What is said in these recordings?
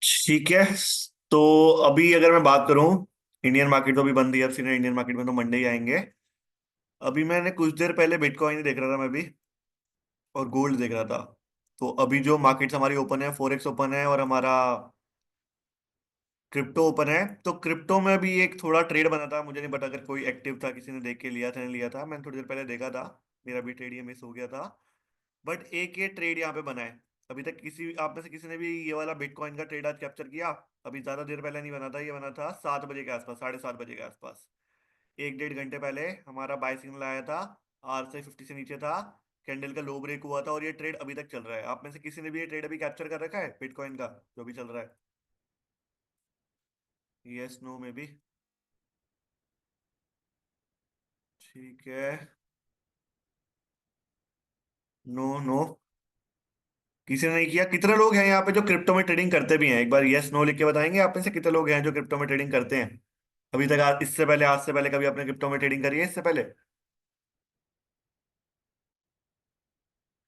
ठीक है। तो अभी अगर मैं बात करूं, इंडियन मार्केट तो अभी बंद ही है, अब सीधे इंडियन मार्केट में तो मंडे ही आएंगे। अभी मैंने कुछ देर पहले बिटकॉइन देख रहा था मैं भी, और गोल्ड देख रहा था। तो अभी जो मार्केट्स हमारी ओपन है, फॉरेक्स ओपन है और हमारा क्रिप्टो ओपन है। तो क्रिप्टो में भी एक थोड़ा ट्रेड बना था, मुझे नहीं पता अगर कोई एक्टिव था, किसी ने देख के लिया था नहीं लिया था। मैंने थोड़ी देर पहले देखा था, मेरा भी ट्रेड ये मिस हो गया था। बट एक ये ट्रेड यहाँ पे बना है। अभी तक किसी आप में से किसी ने भी ये वाला बिटकॉइन का ट्रेड आज कैप्चर किया? अभी ज्यादा देर पहले नहीं बना था, ये बना था 7 बजे के आसपास, 7:30 बजे के आसपास। 1 डेढ़ घंटे पहले हमारा बाय सिग्नल आया था, RSI 50 से नीचे था, कैंडल का लो ब्रेक हुआ था, और ये ट्रेड अभी तक चल रहा है। आप में से किसी ने भी ये ट्रेड अभी कैप्चर कर रखा है बिटकॉइन का, जो भी चल रहा है? यस नो में भी। ठीक है। नो नो, किसी ने नहीं किया। कितने लोग हैं यहाँ पे जो क्रिप्टो में ट्रेडिंग करते भी हैं? एक बार यस नो लिख के बताएंगे आप में से कितने लोग हैं जो क्रिप्टो में ट्रेडिंग करते हैं अभी तक? इससे पहले, आज से पहले कभी आपने क्रिप्टो में ट्रेडिंग करी है इससे पहले?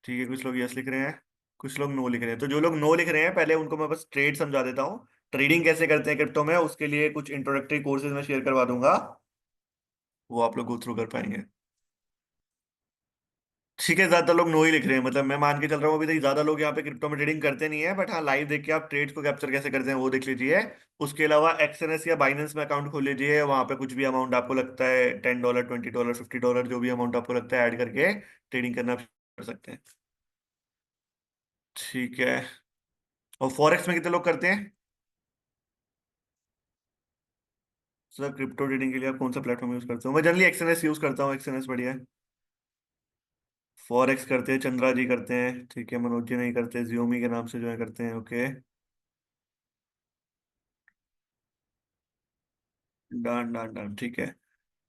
ठीक है, कुछ लोग यस लिख रहे हैं, कुछ लोग नो लिख रहे हैं। तो जो लोग नो लिख रहे हैं, पहले उनको मैं बस ट्रेड समझा देता हूँ। ट्रेडिंग कैसे करते हैं क्रिप्टो में, उसके लिए कुछ इंट्रोडक्टरी कोर्सेज में शेयर करवा दूंगा, वो आप लोग गो थ्रू कर पाएंगे। ठीक है, ज्यादा लोग नो ही लिख रहे हैं, मतलब मैं मान के चल रहा हूँ अभी तक ज्यादा लोग यहाँ पे क्रिप्टो में ट्रेडिंग करते नहीं है। बट हाँ, लाइव देख के आप ट्रेड्स को कैप्चर कैसे करते हैं वो देख लीजिए। उसके अलावा एक्सएनएस या बाइनेंस में अकाउंट खोल लीजिए, वहां पे कुछ भी अमाउंट आपको लगता है, $10, $20, $50, जो भी अमाउंट आपको लगता है, ऐड करके ट्रेडिंग करना कर सकते हैं। ठीक है। और फॉरेक्स में कितने लोग करते हैं? सर, क्रिप्टो ट्रेडिंग के लिए आप कौन सा प्लेटफॉर्म यूज करते हो? मैं जनरली एक्सएनएस यूज करता हूँ, एक्सएनएस बढ़िया है। फॉरेक्स करते हैं, चंद्रा जी करते हैं, ठीक है, मनोज जी नहीं करते, जियोमी के नाम से जो है करते हैं, ओके। डन डन डन, ठीक है।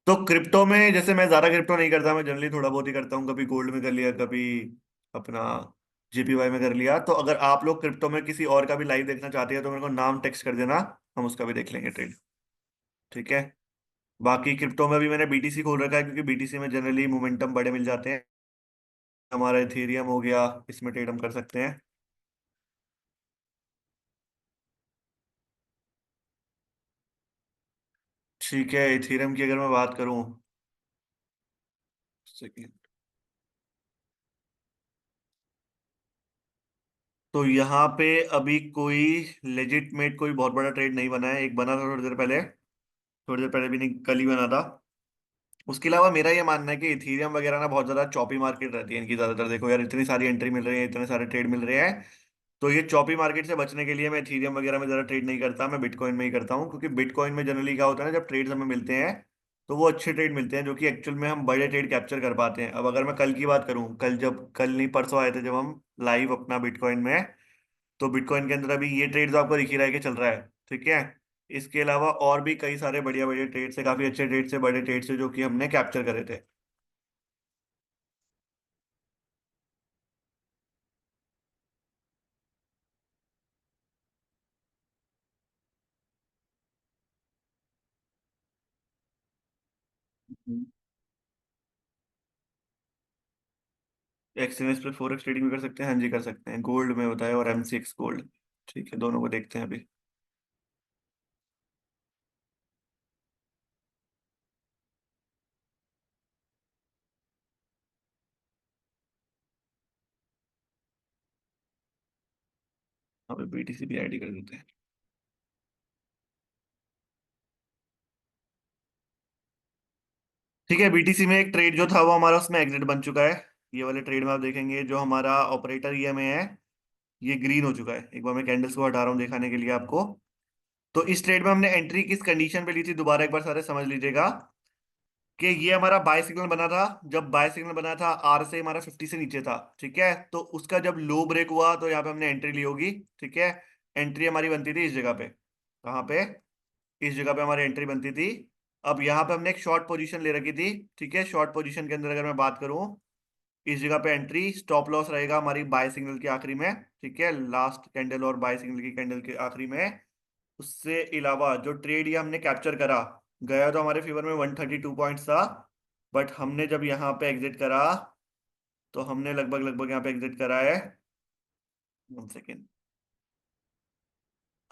तो क्रिप्टो में जैसे मैं ज्यादा क्रिप्टो नहीं करता, मैं जनरली थोड़ा बहुत ही करता हूँ, कभी गोल्ड में कर लिया, कभी अपना JPY में कर लिया। तो अगर आप लोग क्रिप्टो में किसी और का भी लाइव देखना चाहते हैं तो मेरे को नाम टेक्स्ट कर देना, हम उसका भी देख लेंगे ट्रेड। ठीक है। बाकी क्रिप्टो में भी मैंने BTC खोल रखा है, क्योंकि BTC में जनरली मोमेंटम बड़े मिल जाते हैं। हमारा इथेरियम हो गया, इसमें ट्रेड हम कर सकते हैं। ठीक है, इथेरियम की अगर मैं बात करूं, सेकेंड, तो यहाँ पे अभी कोई लेजिटमेट कोई बहुत बड़ा ट्रेड नहीं बना है। एक बना था थोड़ी देर पहले, थोड़ी देर पहले भी नहीं, कल ही बना था। उसके अलावा मेरा ये मानना है कि इथीरियम वगैरह ना बहुत ज्यादा चॉपी मार्केट रहती है इनकी, ज्यादातर देखो यार, इतनी सारी एंट्री मिल रही है, इतने सारे ट्रेड मिल रहे हैं। तो ये चॉपी मार्केट से बचने के लिए मैं इथीरियम वगैरह में ज्यादा ट्रेड नहीं करता, मैं बिटकॉइन में ही करता हूँ। क्योंकि बिटकॉइन में जनरली क्या होता है ना, जब ट्रेड्स हमें मिलते हैं तो वो अच्छे ट्रेड मिलते हैं, जो कि एक्चुअल में हम बड़े ट्रेड कैप्चर कर पाते हैं। अब अगर मैं कल की बात करूं, कल नहीं परसों आए थे जब हम लाइव अपना बिटकॉइन में, तो बिटकॉइन के अंदर अभी ये ट्रेड तो आपको दिख ही रहा है कि चल रहा है। ठीक है। इसके अलावा और भी कई सारे बढ़िया बढ़िया ट्रेड से, काफी अच्छे ट्रेड से, बड़े ट्रेड से, जो कि हमने कैप्चर करे थे। एक्सचेंज पे फॉरेक्स ट्रेडिंग भी कर सकते हैं, हाँ जी कर सकते हैं, गोल्ड में बताया, और MCX गोल्ड। ठीक है, दोनों को देखते हैं अभी। अभी BTC भी ID कर देते हैं। ठीक है, BTC में एक ट्रेड जो था वो हमारा उसमें एग्जिट बन चुका है। ये वाले ट्रेड में आप देखेंगे जो हमारा ऑपरेटर EMA है, ये ग्रीन हो चुका है। एक बार मैं कैंडल्स को हटा रहा हूँ दिखाने के लिए आपको। तो इस ट्रेड में हमने एंट्री किस कंडीशन पे ली थी, दोबारा एक बार सारे समझ लीजिएगा। कि ये हमारा बाय सिग्नल बना था, जब बाय सिग्नल बना था आर से हमारा 50 से नीचे था। ठीक है, तो उसका जब लो ब्रेक हुआ तो यहाँ पे हमने एंट्री ली होगी। ठीक है। एंट्री हमारी बनती थी इस जगह पे, कहाँ पे? इस जगह पे हमारी एंट्री बनती थी। अब यहाँ पे हमने एक शॉर्ट पोजीशन ले रखी थी। ठीक है, शॉर्ट पोजीशन के अंदर अगर मैं बात करूं, इस जगह पे एंट्री, स्टॉप लॉस रहेगा हमारी बाय सिग्नल के आखिरी में। ठीक है, लास्ट कैंडल और बाय सिग्नल की कैंडल के आखिरी में। उससे अलावा जो ट्रेड ये हमने कैप्चर करा, गया तो हमारे फेवर में 132 पॉइंट्स था। बट हमने जब यहाँ पे एग्जिट करा, तो हमने लगभग लगभग यहाँ पे एग्जिट करा है, 1 सेकेंड,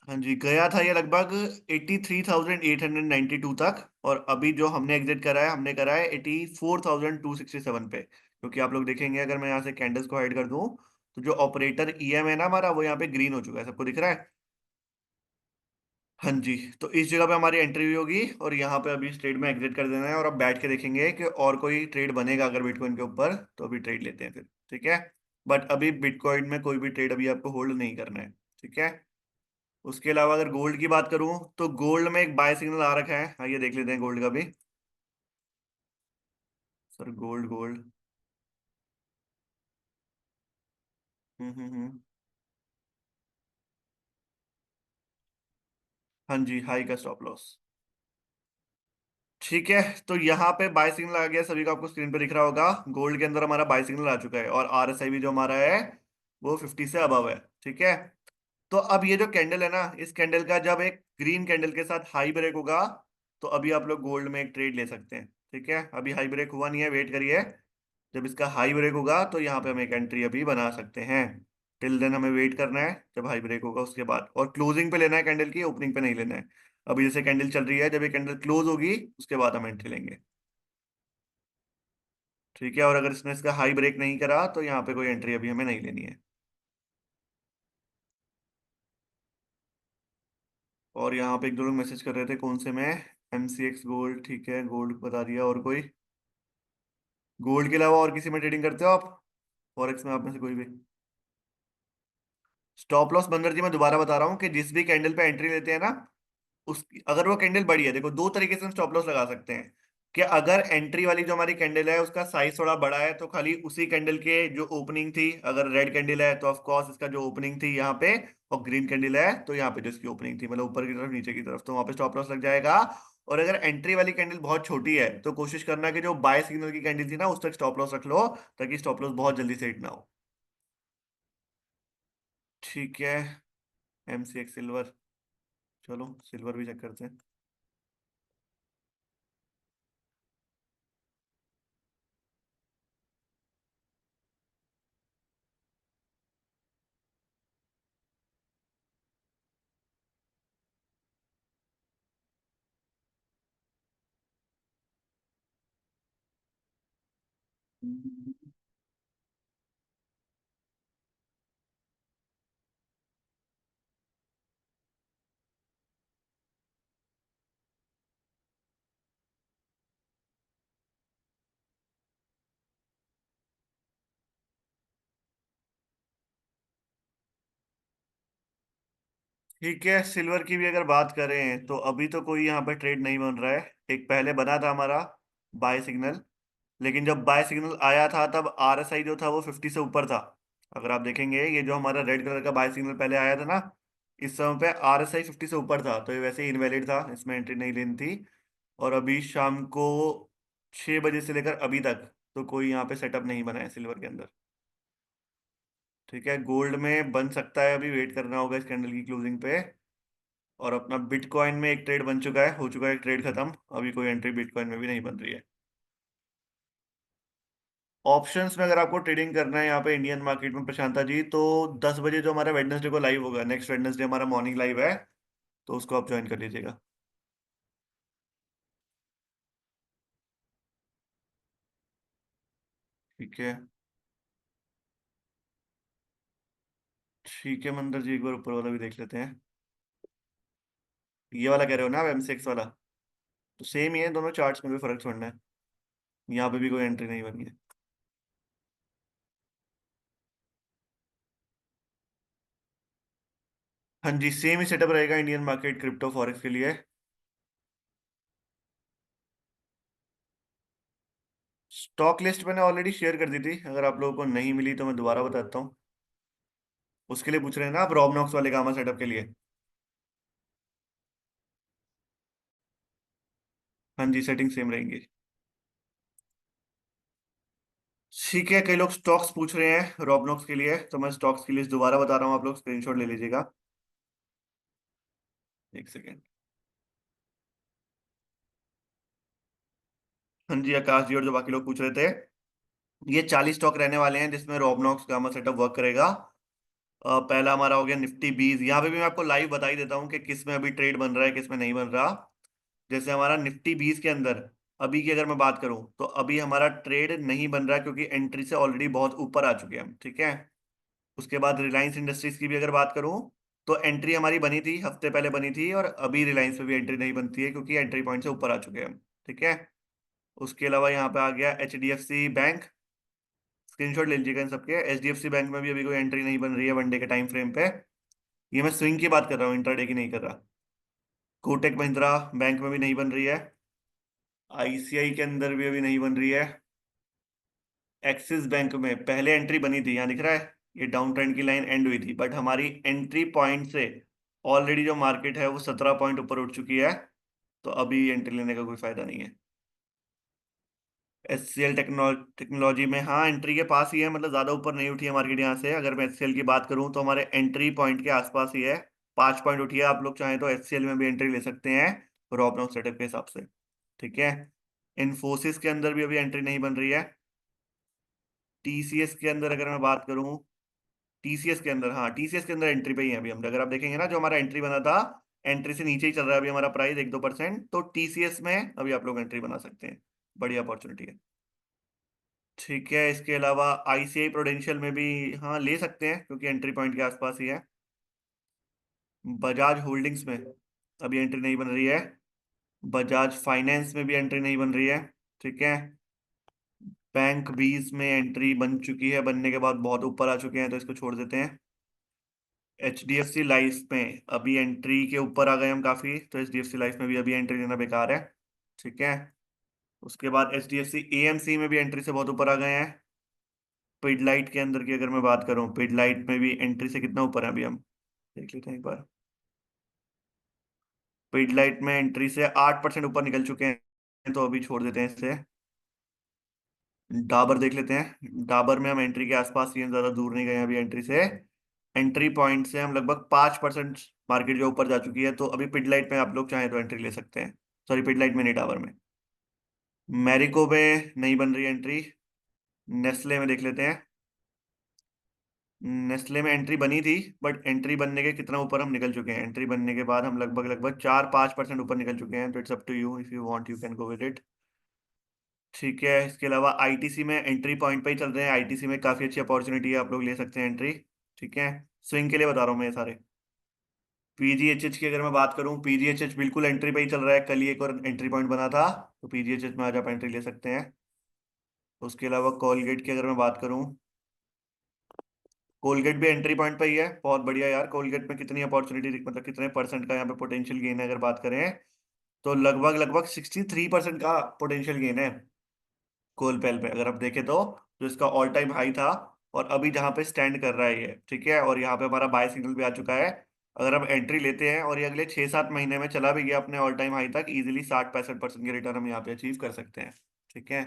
हाँ जी, गया था ये लगभग 83,892 तक। और अभी जो हमने एग्जिट करा है, हमने करा है 84,267 पे। क्योंकि आप लोग देखेंगे, अगर मैं यहाँ से कैंडल्स को हाइड कर दूं, तो जो ऑपरेटर ईएम है ना हमारा, वो यहाँ पे ग्रीन हो चुका है। सबको दिख रहा है? हाँ जी। तो इस जगह पे हमारी एंट्री हुई होगी, और यहाँ पे अभी इस ट्रेड में एग्जिट कर देना है। और अब बैठ के देखेंगे कि और कोई ट्रेड बनेगा अगर बिटकॉइन के ऊपर, तो अभी ट्रेड लेते हैं फिर। ठीक है। बट अभी बिटकॉइन में कोई भी ट्रेड अभी आपको होल्ड नहीं करना है। ठीक है। उसके अलावा अगर गोल्ड की बात करूं, तो गोल्ड में एक बाय सिग्नल आ रखा है। आइए देख लेते हैं गोल्ड का भी। Sir gold gold. हम्म। हाँ जी, हाई का स्टॉप लॉस। ठीक है। तो यहाँ पे बाय सिग्नल आ गया, सभी को आपको स्क्रीन पे दिख रहा होगा। गोल्ड के अंदर हमारा बाय सिग्नल आ चुका है, और आरएसआई भी जो हमारा है, वो 50 से अबव है। ठीक है। तो अब ये जो कैंडल है ना, इस कैंडल का जब एक ग्रीन कैंडल के साथ हाई ब्रेक होगा, तो अभी आप लोग गोल्ड में एक ट्रेड ले सकते हैं। ठीक है। अभी हाई ब्रेक हुआ नहीं है, वेट करिए। जब इसका हाई ब्रेक होगा, तो यहाँ पे हम एक एंट्री अभी बना सकते हैं। टिल देन हमें वेट करना है, जब हाई ब्रेक होगा उसके बाद। और क्लोजिंग पे लेना है कैंडल की, ओपनिंग पे नहीं लेना है। अभी जैसे कैंडल चल रही है, जब ये कैंडल क्लोज होगी, उसके बाद हम एंट्री लेंगे। ठीक है। और अगर इसने इसका हाई ब्रेक नहीं करा, तो यहाँ पे कोई एंट्री अभी हमें नहीं लेनी है। और यहाँ पे एक दो लोग मैसेज कर रहे थे, कौन से में? एमसीएक्स गोल्ड, ठीक है, गोल्ड बता दिया। और कोई गोल्ड के अलावा और किसी में ट्रेडिंग करते हो आप? फॉरेक्स में आप में से कोई भी? स्टॉप लॉस बंदर जी, मैं दोबारा बता रहा हूँ कि जिस भी कैंडल पे एंट्री लेते हैं ना, उस अगर वो कैंडल बड़ी है, देखो दो तरीके से हम स्टॉप लॉस लगा सकते हैं। कि अगर एंट्री वाली जो हमारी कैंडल है, उसका साइज थोड़ा बड़ा है, तो खाली उसी कैंडल के जो ओपनिंग थी, अगर रेड कैंडल है तो ऑफ कोर्स इसका जो ओपनिंग थी यहाँ पे, और ग्रीन कैंडल है तो यहाँ पे जो इसकी ओपनिंग थी, मतलब ऊपर की तरफ नीचे की तरफ, तो वहां पे स्टॉप लॉस लग जाएगा। और अगर एंट्री वाली कैंडल बहुत छोटी है, तो कोशिश करना कि जो बाय सिग्नल की कैंडल थी ना, उस तक स्टॉप लॉस रख लो, ताकि स्टॉप लॉस बहुत जल्दी से हिट ना हो। ठीक है। MCX silver. चलो सिल्वर भी चेक करते हैं। ठीक है। सिल्वर की भी अगर बात करें, तो अभी तो कोई यहाँ पे ट्रेड नहीं बन रहा है। एक पहले बना था हमारा बाय सिग्नल, लेकिन जब बाय सिग्नल आया था, तब आरएसआई जो था वो 50 से ऊपर था। अगर आप देखेंगे, ये जो हमारा रेड कलर का बाय सिग्नल पहले आया था ना, इस समय पे आरएसआई 50 से ऊपर था, तो ये वैसे ही इनवैलिड था, इसमें एंट्री नहीं लेनी थी। और अभी शाम को 6 बजे से लेकर अभी तक तो कोई यहाँ पे सेटअप नहीं बना है सिल्वर के अंदर। ठीक है। गोल्ड में बन सकता है, अभी वेट करना होगा इस कैंडल की क्लोजिंग पे। और अपना बिटकॉइन में एक ट्रेड बन चुका है, हो चुका है एक ट्रेड खत्म। अभी कोई एंट्री बिटकॉइन में भी नहीं बन रही है। ऑप्शंस में अगर आपको ट्रेडिंग करना है यहाँ पे इंडियन मार्केट में प्रशांता जी, तो 10 बजे जो हमारा वेडनेसडे को लाइव होगा, नेक्स्ट वेडनेसडे हमारा मॉर्निंग लाइव है, तो उसको आप ज्वाइन कर लीजिएगा। ठीक है। ठीक है मंदर जी, एक बार ऊपर वाला भी देख लेते हैं। ये वाला कह रहे हो ना आप, एमसीएक्स वाला? तो सेम ही है, दोनों चार्ट्स में भी फर्क छोड़ना है। यहाँ पे भी कोई एंट्री नहीं बनी है। हाँ जी, सेम ही सेटअप रहेगा इंडियन मार्केट क्रिप्टो फॉरेक्स के लिए। स्टॉक लिस्ट मैंने ऑलरेडी शेयर कर दी थी, अगर आप लोगों को नहीं मिली तो मैं दोबारा बताता हूँ। उसके लिए पूछ रहे हैं ना आप, रॉबनॉक्स वाले गामा सेटअप के लिए? हाँ जी, सेटिंग सेम रहेंगी। ठीक है। कई लोग स्टॉक्स पूछ रहे हैं रॉबनॉक्स के लिए, तो मैं स्टॉक्स की लिस्ट दोबारा बता रहा हूँ, आप लोग स्क्रीनशॉट ले लीजिएगा। एक सेकेंड। हाँ जी, आकाश जी और जो बाकी लोग पूछ रहे थे, ये 40 स्टॉक रहने वाले हैं जिसमें रॉबनॉक्स गामा सेटअप वर्क करेगा। पहला हमारा हो गया निफ्टी 20। यहाँ पे भी मैं आपको लाइव बता ही देता हूँ कि किस में अभी ट्रेड बन रहा है किस में नहीं बन रहा। जैसे हमारा निफ्टी 20 के अंदर अभी की अगर मैं बात करूं तो अभी हमारा ट्रेड नहीं बन रहा है, क्योंकि एंट्री से ऑलरेडी बहुत ऊपर आ चुके हैं हम। ठीक है। उसके बाद रिलायंस इंडस्ट्रीज की भी अगर बात करूं तो एंट्री हमारी बनी थी, हफ्ते पहले बनी थी, और अभी रिलायंस में भी एंट्री नहीं बनती है क्योंकि एंट्री पॉइंट से ऊपर आ चुके हैं हम। ठीक है। उसके अलावा यहाँ पे आ गया HDFC बैंक। स्क्रीनशॉट ले लीजिएगा इन सबके। HDFC बैंक में भी अभी कोई एंट्री नहीं बन रही है वनडे के टाइम फ्रेम पे। ये मैं स्विंग की बात कर रहा हूँ, इंट्राडे की नहीं कर रहा। कोटक महिंद्रा बैंक में भी नहीं बन रही है। ICI के अंदर भी अभी नहीं बन रही है। एक्सिस बैंक में पहले एंट्री बनी थी, यहाँ दिख रहा है ये डाउन ट्रेंड की लाइन एंड हुई थी, बट हमारी एंट्री पॉइंट से ऑलरेडी जो मार्केट है वो 17 पॉइंट ऊपर उठ चुकी है। तो अभी एंट्री लेने का कोई फायदा नहीं है। HCL टेक्नोलॉजी में हाँ एंट्री के पास ही है, मतलब ज्यादा ऊपर नहीं उठी है मार्केट यहाँ से। अगर मैं HCL की बात करूँ तो हमारे एंट्री पॉइंट के आसपास ही है। 5 पॉइंट उठी है। आप लोग चाहें तो HCL में भी एंट्री ले सकते हैं रॉबनो सेटअप के हिसाब से। ठीक है। इन्फोसिस के अंदर भी अभी एंट्री नहीं बन रही है। TCS के अंदर अगर मैं बात करूँ, TCS के अंदर, हाँ TCS के अंदर एंट्री पे ही है अभी हम। अगर आप देखेंगे ना जो हमारा एंट्री बना था, एंट्री से नीचे ही चल रहा है अभी हमारा प्राइस 1-2%, तो TCS में अभी आप लोग एंट्री बना सकते हैं। बढ़िया अपॉर्चुनिटी है। ठीक है। इसके अलावा ICI प्रोडेंशियल में भी हाँ ले सकते हैं क्योंकि एंट्री पॉइंट के आसपास ही है। बजाज होल्डिंग्स में अभी एंट्री नहीं बन रही है। बजाज फाइनेंस में भी एंट्री नहीं बन रही है। ठीक है। बैंक 20 में एंट्री बन चुकी है, बनने के बाद बहुत ऊपर आ चुके हैं तो इसको छोड़ देते हैं। HDFC लाइफ में अभी एंट्री के ऊपर आ गए हम काफी, तो HDFC लाइफ में भी अभी एंट्री लेना बेकार है। ठीक है। उसके बाद HDFC AMC में भी एंट्री से बहुत ऊपर आ गए हैं। पिडलाइट के अंदर की अगर मैं बात करूं, पिडलाइट में भी एंट्री से कितना ऊपर है अभी हम देख लेते हैं एक बार। पिडलाइट में एंट्री से 8% ऊपर निकल चुके हैं, तो अभी छोड़ देते हैं इसे। डाबर देख लेते हैं। डाबर में हम एंट्री के आसपास ही हैं, ज्यादा दूर नहीं गए हैं अभी एंट्री से। एंट्री पॉइंट से हम लगभग 5% मार्केट जो ऊपर जा चुकी है, तो अभी पिडलाइट में आप लोग चाहें तो एंट्री ले सकते हैं। सॉरी, पिडलाइट में नहीं, डाबर में। मैरिको में नहीं बन रही एंट्री। नेस्ले में देख लेते हैं। नेस्ले में एंट्री बनी थी, बट एंट्री बनने के कितना ऊपर हम निकल चुके हैं, एंट्री बनने के बाद हम लगभग लगभग 4-5% ऊपर निकल चुके हैं। तो it's up to you, if you want you can go with it. ठीक है। इसके अलावा ITC में एंट्री पॉइंट पे ही चल रहे हैं। ITC में काफी अच्छी अपॉर्चुनिटी है, आप लोग ले सकते हैं एंट्री। ठीक है। स्विंग के लिए बता रहा हूँ मैं ये सारे। PGHH की अगर मैं बात करूँ, PGHH बिल्कुल एंट्री पे ही चल रहा है। कल ही एक और एंट्री पॉइंट बना था, तो PGHH में आज आप एंट्री ले सकते हैं। उसके अलावा कोलगेट की अगर मैं बात करूँ, कोलगेट भी एंट्री पॉइंट पे ही है। बहुत बढ़िया यार, कोलगेट में कितनी अपॉर्चुनिटी, मतलब कितने परसेंट का यहाँ पे पोटेंशियल गेन है अगर बात करें, तो लगभग लगभग 63% का पोटेंशियल गेन है कोलपेल पे अगर आप देखें तो। जो इसका ऑल टाइम हाई था और अभी जहाँ पे स्टैंड कर रहा है ये, ठीक है, और यहाँ पे हमारा बाय सिग्नल भी आ चुका है। अगर हम एंट्री लेते हैं और ये अगले 6-7 महीने में चला भी गया अपने ऑल टाइम हाई तक, इजीली 60-65% के रिटर्न हम यहाँ पे अचीव कर सकते हैं। ठीक है।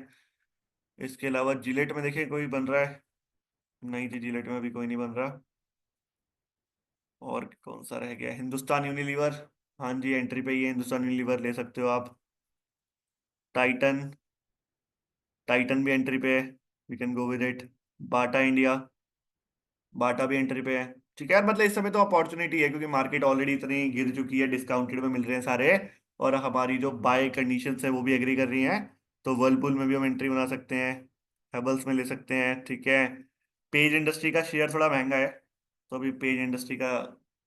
इसके अलावा जिलेट में देखिए कोई बन रहा है, नहीं जी जिलेट में भी कोई नहीं बन रहा। और कौन सा रह गया, हिंदुस्तान यूनिलीवर। हाँ जी एंट्री पे ही है, हिंदुस्तान यूनिलीवर ले सकते हो आप। टाइटन, टाइटन भी एंट्री पे है, we can go with it. Bata India, Bata भी एंट्री पे है। ठीक है यार, मतलब इस समय तो अपॉर्चुनिटी है क्योंकि मार्केट ऑलरेडी इतनी गिर चुकी है, डिस्काउंटेड में मिल रहे हैं सारे, और हमारी जो बाय कंडीशंस है वो भी एग्री कर रही हैं। तो वर्लपूल में भी हम एंट्री बना सकते हैं, हेबल्स में ले सकते हैं। ठीक है। पेज इंडस्ट्री का शेयर थोड़ा महंगा है, तो अभी पेज इंडस्ट्री का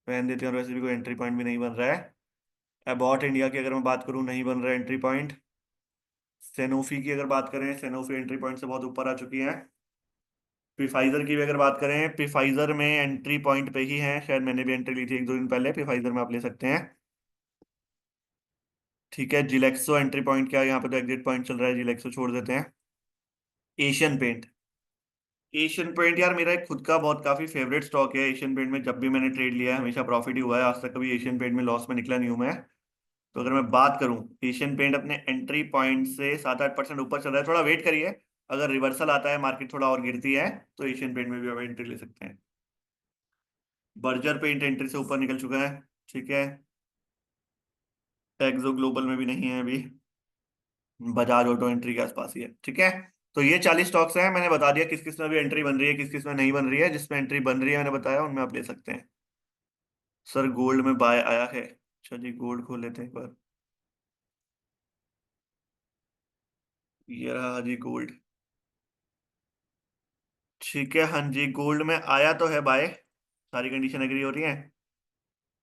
रहने देते हैं, और वैसे भी कोई एंट्री पॉइंट भी नहीं बन रहा है। अबॉट इंडिया की अगर मैं बात करूं, नहीं बन रहा है एंट्री पॉइंट। सेनोफी की अगर बात करें, सेनोफी एंट्री पॉइंट से बहुत ऊपर आ चुकी है। पिफाइजर की भी अगर बात करें, पिफाइजर में एंट्री पॉइंट पे ही है, शायद मैंने भी एंट्री ली थी 1-2 दिन पहले, पिफाइजर में आप ले सकते हैं। ठीक है। जिलेक्सो एंट्री पॉइंट क्या है, यहाँ पे तो एग्जिट पॉइंट चल रहा है, जिलेक्सो छोड़ देते हैं। एशियन पेंट, एशियन पेंट यार मेरा एक खुद का बहुत काफी फेवरेट स्टॉक है। एशियन पेंट में जब भी मैंने ट्रेड लिया है हमेशा प्रॉफिट ही हुआ है, आज तक कभी एशियन पेंट में लॉस में निकला नहीं हूं मैं। तो अगर मैं बात करूं, एशियन पेंट अपने एंट्री पॉइंट से 7-8% ऊपर चल रहा है, थोड़ा वेट करिए। अगर रिवर्सल आता है, मार्केट थोड़ा और गिरती है, तो एशियन पेंट में भी आप एंट्री ले सकते हैं। बर्जर पेंट एंट्री से ऊपर निकल चुका है। ठीक है। एक्सो ग्लोबल में भी नहीं है अभी। बजाज ऑटो एंट्री के आसपास ही है। ठीक है। तो ये 40 स्टॉक्स हैं, मैंने बता दिया किस किस में अभी एंट्री बन रही है, किस किस में नहीं बन रही है। जिसमें एंट्री बन रही है मैंने बताया, उनमें आप ले सकते हैं। सर गोल्ड में बाय आया है। अच्छा जी, गोल्ड खोल लेते हैं एक बार। ये रहा जी गोल्ड। ठीक है, हाँ जी, गोल्ड में आया तो है बाय। सारी कंडीशन एग्री हो रही है।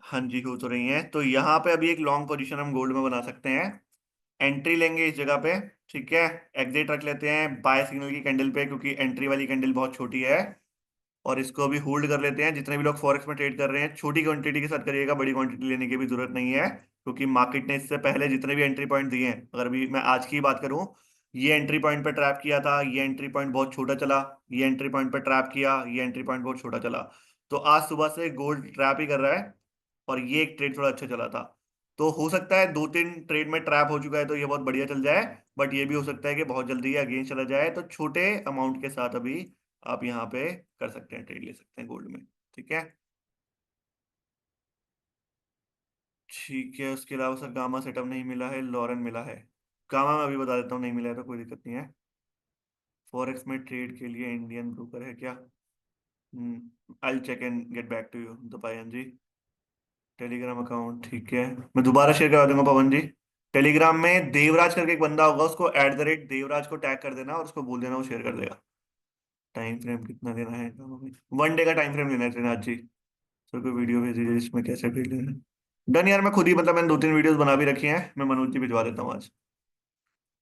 हाँ जी, हो तो रही है। तो यहाँ पे अभी एक लॉन्ग पोजीशन हम गोल्ड में बना सकते हैं। एंट्री लेंगे इस जगह पे। ठीक है। एग्जिट रख लेते हैं बाय सिग्नल की कैंडल पे, क्योंकि एंट्री वाली कैंडल बहुत छोटी है। और इसको अभी होल्ड कर लेते हैं। जितने भी लोग फॉरेक्स में ट्रेड कर रहे हैं, छोटी क्वांटिटी के साथ करिएगा, बड़ी क्वांटिटी लेने की भी जरूरत नहीं है, क्योंकि मार्केट ने इससे पहले जितने भी एंट्री पॉइंट दिए हैं, अगर अभी मैं आज की बात करूं, ये एंट्री पॉइंट पे ट्रैप किया था, ये एंट्री पॉइंट बहुत छोटा चला। ये एंट्री पॉइंट पे ट्रैप किया, ये एंट्री पॉइंट बहुत छोटा चला। तो आज सुबह से गोल्ड ट्रैप ही कर रहा है। और ये एक ट्रेड थोड़ा अच्छा चला था। तो हो सकता है 2-3 ट्रेड में ट्रैप हो चुका है, तो ये बहुत बढ़िया चल जाए। बट ये भी हो सकता है कि बहुत जल्दी अगेंस्ट चला जाए। तो छोटे अमाउंट के साथ अभी आप यहाँ पे कर सकते हैं, ट्रेड ले सकते हैं गोल्ड में। ठीक है। ठीक है, उसके अलावा सर गामा सेटअप नहीं मिला है, लॉरेन मिला है। गामा में अभी बता देता हूँ, नहीं मिला है तो कोई दिक्कत नहीं है। फॉरेक्स में ट्रेड के लिए इंडियन ब्रोकर है क्या? I check and get back to you Dopayan ji. Telegram account ठीक है, मैं दोबारा शेयर करा दूंगा पवन जी। टेलीग्राम में देवराज करके एक बंदा होगा, उसको @देवराज को टैग कर देना और उसको बोल देना, वो शेयर कर देगा। टाइम फ्रेम कितना देना है? 1 डे का टाइम फ्रेम लेना है त्रिनाथ जी। सर कोई वीडियो भेज दीजिए जिसमें कैसे ट्रेड लेना है। डन यार, मैं खुद ही मतलब मैंने 2-3 वीडियोस बना भी रखी हैं, मैं मनोज जी भिजवा देता हूँ आज।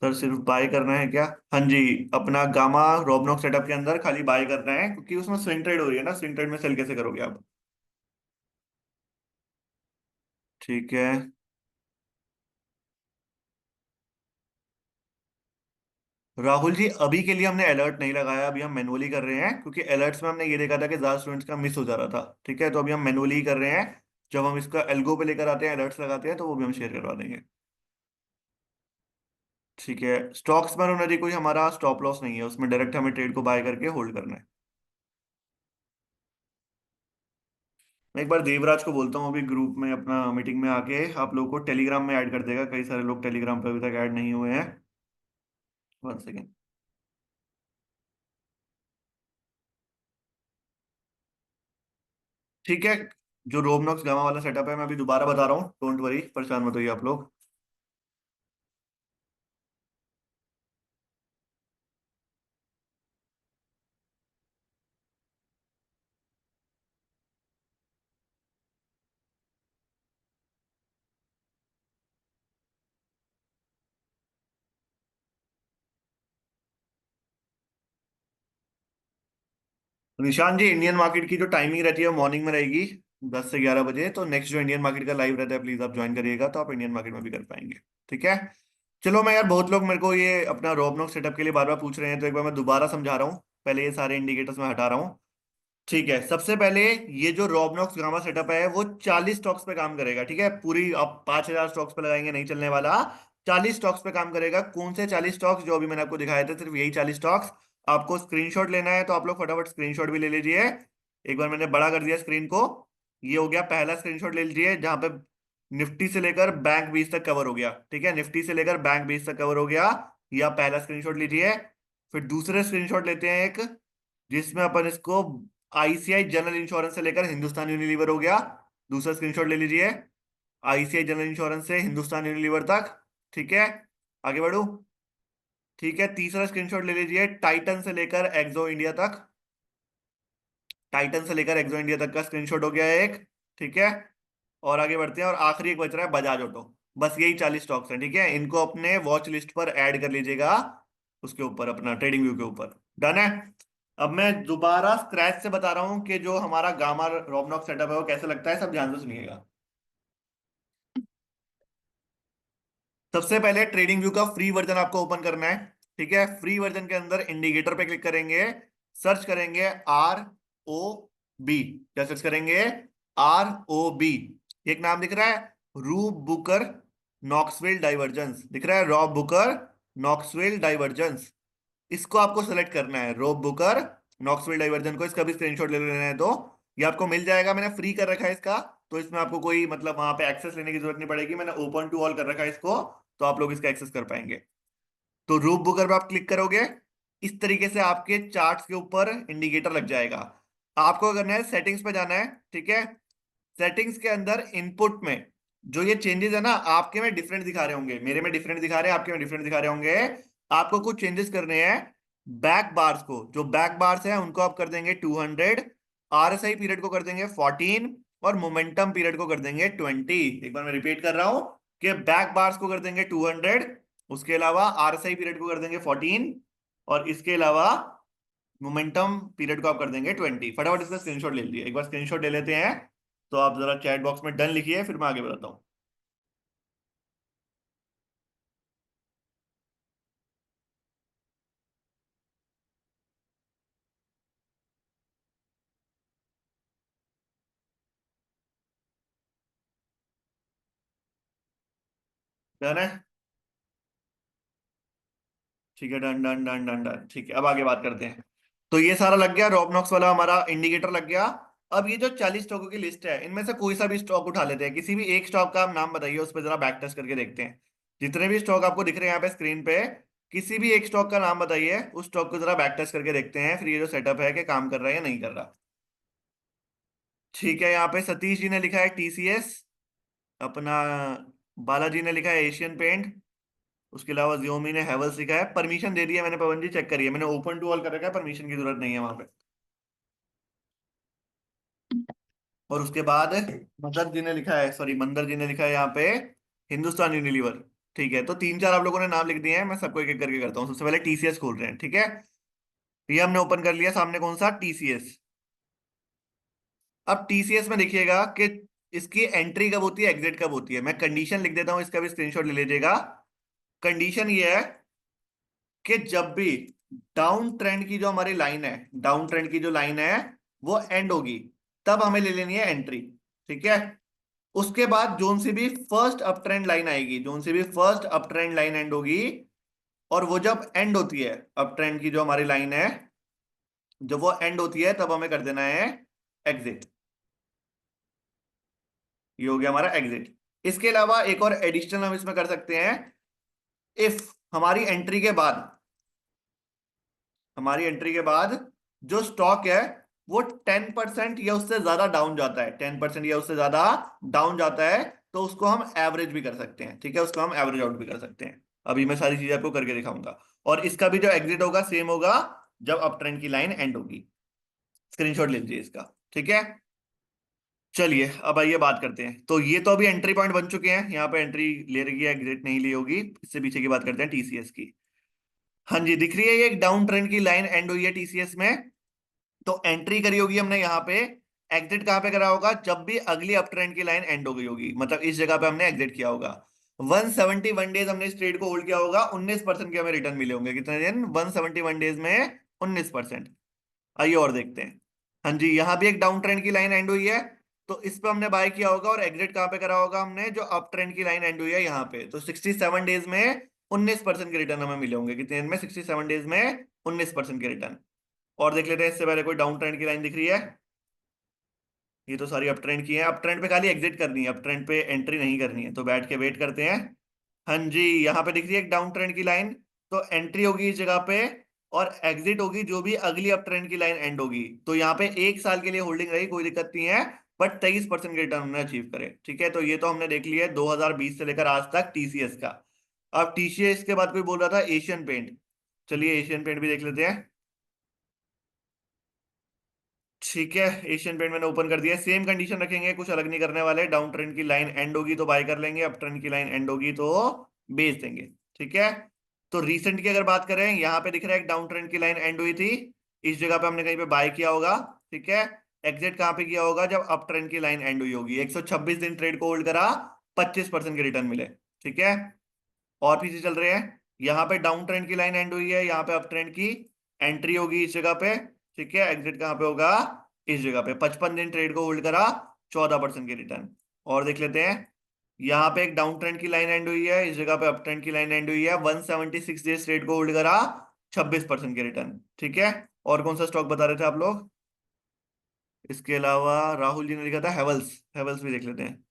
सर सिर्फ बाय करना है क्या? हाँ जी। अपना गामा रोबनॉक सेटअप के अंदर खाली बाय करना है, क्योंकि उसमें स्विंग ट्रेड हो रही है ना, स्विंग ट्रेड में सेल कैसे करोगे आप? ठीक है। राहुल जी, अभी के लिए हमने अलर्ट नहीं लगाया, अभी हम मैनुअली कर रहे हैं, क्योंकि अलर्ट्स में हमने ये देखा था कि ज्यादा स्टूडेंट्स का मिस हो जा रहा था। ठीक है, तो अभी हम मैनुअली ही कर रहे हैं। जब हम इसका एल्गो पे लेकर आते हैं, अलर्ट्स लगाते हैं, तो वो भी हम शेयर करवा देंगे। ठीक है। स्टॉक्स में उन्होंने कोई हमारा स्टॉप लॉस नहीं है, उसमें डायरेक्ट हमें ट्रेड को बाय करके होल्ड करना है। मैं एक बार देवराज को बोलता हूँ अभी ग्रुप में अपना मीटिंग में आके आप लोगों को टेलीग्राम में ऐड कर देगा, कई सारे लोग टेलीग्राम पे अभी तक ऐड नहीं हुए हैं। 1 सेकेंड। ठीक है। जो रोबनॉक्स गामा वाला सेटअप है, मैं अभी दोबारा बता रहा हूँ, डोंट वरी, परेशान मत होइए आप लोग। निशान जी, इंडियन मार्केट की जो टाइमिंग रहती है वो मॉर्निंग में रहेगी, 10 से 11 बजे। तो नेक्स्ट जो इंडियन मार्केट का लाइव रहता है, प्लीज आप ज्वाइन करिएगा, तो आप इंडियन मार्केट में भी कर पाएंगे। ठीक है। चलो, मैं यार बहुत लोग मेरे को ये अपना रोबनॉक सेटअप के लिए बार बार पूछ रहे हैं, तो एक बार मैं दोबारा समझा रहा हूँ। पहले ये सारे इंडिकेटर्स में हटा रहा हूँ। ठीक है, सबसे पहले ये जो रोबनॉक्स गामा सेटअप है वो 40 स्टॉक्स पे काम करेगा। ठीक है, पूरी आप 5,000 स्टॉक्स पे लगाएंगे नहीं चलने वाला। 40 स्टॉक्स पे काम करेगा। कौन से 40 स्टॉक्स? जो अभी मैंने आपको दिखाए थे, सिर्फ यही 40 स्टॉक्स। आपको स्क्रीनशॉट लेना है तो आप लोग फटाफट स्क्रीनशॉट भी ले लीजिए। एक बार मैंने बड़ा कर दिया स्क्रीन को। ये हो गया पहला स्क्रीनशॉट, ले लीजिए, जहां पे निफ्टी से लेकर बैंक 20 तक कवर हो गया। ठीक है, निफ्टी से लेकर बैंक 20 तक कवर हो गया। ये आप पहला स्क्रीनशॉट लीजिए। फिर दूसरे स्क्रीनशॉट लेते हैं एक, जिसमें अपन इसको आईसीआई जनरल इंश्योरेंस से लेकर हिंदुस्तान यूनिलीवर हो गया। दूसरा स्क्रीनशॉट ले लीजिए, आईसीआई जनरल इंश्योरेंस से हिंदुस्तान यूनिलीवर तक। ठीक है, आगे बढ़ू। ठीक है, तीसरा स्क्रीनशॉट ले लीजिए, टाइटन से लेकर एक्सो इंडिया तक। टाइटन से लेकर एक्सो इंडिया तक का स्क्रीनशॉट हो गया है एक। ठीक है। और आगे बढ़ते हैं, और आखिरी एक बच रहा है, बजाज ऑटो। बस यही 40 स्टॉक्स हैं। ठीक है, इनको अपने वॉच लिस्ट पर ऐड कर लीजिएगा, उसके ऊपर अपना ट्रेडिंग व्यू के ऊपर। डन है। अब मैं दोबारा स्क्रैच से बता रहा हूं कि जो हमारा गामा रॉबनॉक सेटअप है वो कैसे लगता है, सब ध्यान से सुनिएगा। सबसे पहले ट्रेडिंग व्यू का फ्री वर्जन आपको ओपन करना है। ठीक है, फ्री वर्जन के अंदर इंडिकेटर पे क्लिक करेंगे, सर्च करेंगे ROB। क्या सर्च करेंगे? ROB। एक नाम दिख रहा है, रूब बुकर नॉक्सविल डाइवर्जेंस, दिख रहा है, रॉब बुकर नॉक्सविल डाइवर्जेंस। इसको आपको सेलेक्ट करना है, रोब बुकर नॉक्सविल डाइवर्जन को। इसका भी स्क्रीनशॉट ले लेना है, तो ये आपको मिल जाएगा। मैंने फ्री कर रखा है इसका, तो इसमें आपको कोई मतलब वहां पे एक्सेस लेने की जरूरत नहीं पड़ेगी। मैंने ओपन टू ऑल कर रखा है इसको, तो आप लोग इसका एक्सेस कर पाएंगे। तो रूब बुकर पे आप क्लिक करोगे। इस तरीके से आपके चार्ट्स के ऊपर इंडिकेटर लग जाएगा। आपको क्या करना है, सेटिंग्स पे जाना है। ठीक है, सेटिंग्स के अंदर इनपुट में जो ये चेंजेस है ना, आपके में डिफरेंट दिखा रहे होंगे, मेरे में डिफरेंट दिखा रहे हैं, आपके में डिफरेंट दिखा रहे होंगे। आपको कुछ चेंजेस करने हैं। बैक बार्स को, जो बैक बार्स हैं उनको आप कर देंगे 200, आरएसआई पीरियड को कर देंगे 14, और मोमेंटम पीरियड को कर देंगे 20। एक बार मैं रिपीट कर रहा हूं कि बैक बार्स को कर देंगे 200, उसके अलावा आरएसआई पीरियड को कर देंगे 14, और इसके अलावा मोमेंटम पीरियड को आप कर देंगे 20। फटाफट इसका स्क्रीनशॉट ले लीजिए, एक बार स्क्रीनशॉट ले लेते हैं। तो आप जरा चैट बॉक्स में डन लिखिए, फिर मैं आगे बताता हूँ। डन है। ठीक है, done done done done done. ठीक है, अब आगे बात करते हैं। तो ये सारा लग गया, रॉबनॉक्स वाला हमारा इंडिकेटर लग गया। अब ये जो 40 स्टॉकों की लिस्ट है, इनमें से कोई सा भी स्टॉक उठा लेते हैं, किसी भी एक स्टॉक का आप नाम बताइए, उस पर जरा बैक टेस्ट करके देखते हैं। जितने भी स्टॉक आपको दिख रहे हैं यहाँ पे स्क्रीन पे, किसी भी एक स्टॉक का नाम बताइए, उस स्टॉक को जरा बैक टेस्ट करके देखते हैं, फिर ये जो सेटअप है कि काम कर रहा है या नहीं कर रहा। ठीक है, यहाँ पे सतीश जी ने लिखा है टीसीएस अपना, बालाजी ने लिखा है एशियन पेंट, उसके अलावा जियोमी ने हैवल्स लिखा है। परमिशन दे दिया मैंने, पवन जी चेक करिए, मैंने ओपन टू ऑल कर रखा है, परमिशन की जरूरत नहीं है वहां पे। और उसके बाद मदर जी ने लिखा है, सॉरी मंदर जी ने लिखा है यहाँ पे हिंदुस्तान यूनिलीवर। ठीक है, तो तीन चार आप लोगों ने नाम लिख दिए हैं, मैं सबको एक एक करके करता हूँ। सबसे पहले टीसीएस खोल रहे हैं। ठीक है, ये हमने ओपन कर लिया, सामने कौन सा, टीसीएस। अब टीसीएस में देखिएगा कि इसकी एंट्री कब होती है, एग्जिट कब होती है। मैं कंडीशन लिख देता हूँ, इसका भी स्क्रीनशॉट ले लीजिएगा। कंडीशन ये है कि जब भी डाउन ट्रेंड की जो हमारी लाइन है, डाउन ट्रेंड की जो लाइन है वो एंड होगी, तब हमें ले लेनी है एंट्री। ठीक है, उसके बाद जोन से भी फर्स्ट अप ट्रेंड लाइन आएगी, जोन से भी first up trend line and होगी, और वो जब एंड होती है, अप ट्रेंड की जो हमारी लाइन है, जब वो एंड होती है तब हमें कर देना है एग्जिट। ये हो गया हमारा एग्जिट। इसके अलावा एक और एडिशनल हम इसमें कर सकते हैं। इफ हमारी एंट्री के बाद, हमारी एंट्री के बाद जो स्टॉक है वो 10% या उससे ज्यादा डाउन जाता है, 10% या उससे ज्यादा डाउन जाता है, तो उसको हम एवरेज भी कर सकते हैं। ठीक है, उसको हम एवरेज आउट भी कर सकते हैं। अभी मैं सारी चीजें आपको करके दिखाऊंगा। और इसका भी जो एग्जिट होगा सेम होगा, जब अप ट्रेंड की लाइन एंड होगी। स्क्रीनशॉट ले लीजिए इसका। ठीक है, चलिए अब आइए बात करते हैं। तो ये तो अभी एंट्री पॉइंट बन चुके हैं, यहाँ पे एंट्री ले रही है, एग्जिट नहीं ली होगी। इससे पीछे की बात करते हैं टीसीएस की। हाँ जी, दिख रही है ये एक डाउन ट्रेंड की लाइन एंड हुई है टीसीएस में। तो एंट्री करी होगी हमने यहाँ पे। एग्जिट कहाँ पे करा होगा, जब भी अगली अप ट्रेंड की लाइन एंड हो गई होगी, मतलब इस जगह पे हमने एग्जिट किया होगा। 171 डेज हमने इस ट्रेड को होल्ड किया होगा, 19% के हमें रिटर्न मिले होंगे। कितने दिन, 171 डेज में 19%। आइए और देखते हैं। हाँ जी, यहाँ भी एक डाउन ट्रेंड की लाइन एंड हुई है, तो इस पे हमने बाय किया होगा, और एग्जिट कहाँ पे करा होगा हमने, जो अप ट्रेंड की लाइन एंड हुई है यहाँ पे। तो 67 डेज में 19% के रिटर्न हमें मिले होंगे। कितने दिन में, 67 डेज में 19% के रिटर्न। और देख लेते हैं इससे पहले कोई डाउन ट्रेंड की लाइन दिख रही है। ये तो सारी अप ट्रेंड की है, अप ट्रेंड पे खाली एग्जिट करनी है, अप ट्रेंड पे एंट्री नहीं करनी है, तो बैठ के वेट करते हैं। हाँ जी, यहाँ पे दिख रही है एक डाउन ट्रेंड की लाइन, तो एंट्री होगी इस जगह पे, और एग्जिट होगी जो भी अगली अप ट्रेंड की लाइन एंड होगी। तो यहाँ पे एक साल के लिए होल्डिंग रही, कोई दिक्कत नहीं है, बट 23% के रिटर्न हमने अचीव करे। ठीक है, तो ये तो हमने देख लिया है 2020 से लेकर आज तक टीसीएस का। अब टीसीएस के बाद कोई बोल रहा था एशियन पेंट, चलिए एशियन पेंट भी देख लेते हैं। ठीक है, एशियन पेंट मैंने ओपन कर दिया है। सेम कंडीशन रखेंगे, कुछ अलग नहीं करने वाले। डाउन ट्रेंड की लाइन एंड होगी तो बाय कर लेंगे, अप ट्रेंड की लाइन एंड होगी तो बेच देंगे। ठीक है, तो रिसेंट की अगर बात करें, यहाँ पे दिख रहा है एक डाउन ट्रेंड की लाइन एंड हुई थी, इस जगह पे हमने कहीं पे बाय किया होगा। ठीक है, एग्जिट कहाँ पे किया होगा, जब अप ट्रेंड की लाइन एंड हुई होगी। 126 दिन ट्रेड को होल्ड करा, 25% के रिटर्न मिले। ठीक है, और पीछे चल रहे हैं। यहाँ पे डाउन ट्रेंड की लाइन एंड हुई है, यहाँ पे अप ट्रेंड की एंट्री होगी इस जगह पे। ठीक है, एग्जिट कहाँ पे होगा, इस जगह पे। 55 दिन ट्रेड को होल्ड करा, 14% के रिटर्न। और देख लेते हैं, यहाँ पे एक डाउन ट्रेंड की लाइन एंड हुई है, इस जगह पे अप ट्रेंड की लाइन एंड हुई है। 176 डेज ट्रेड को होल्ड करा, 26% के रिटर्न। ठीक है, और कौन सा स्टॉक बता रहे थे आप लोग, इसके अलावा राहुल जी ने लिखा था हेवल्स, हेवल्स भी देख लेते हैं।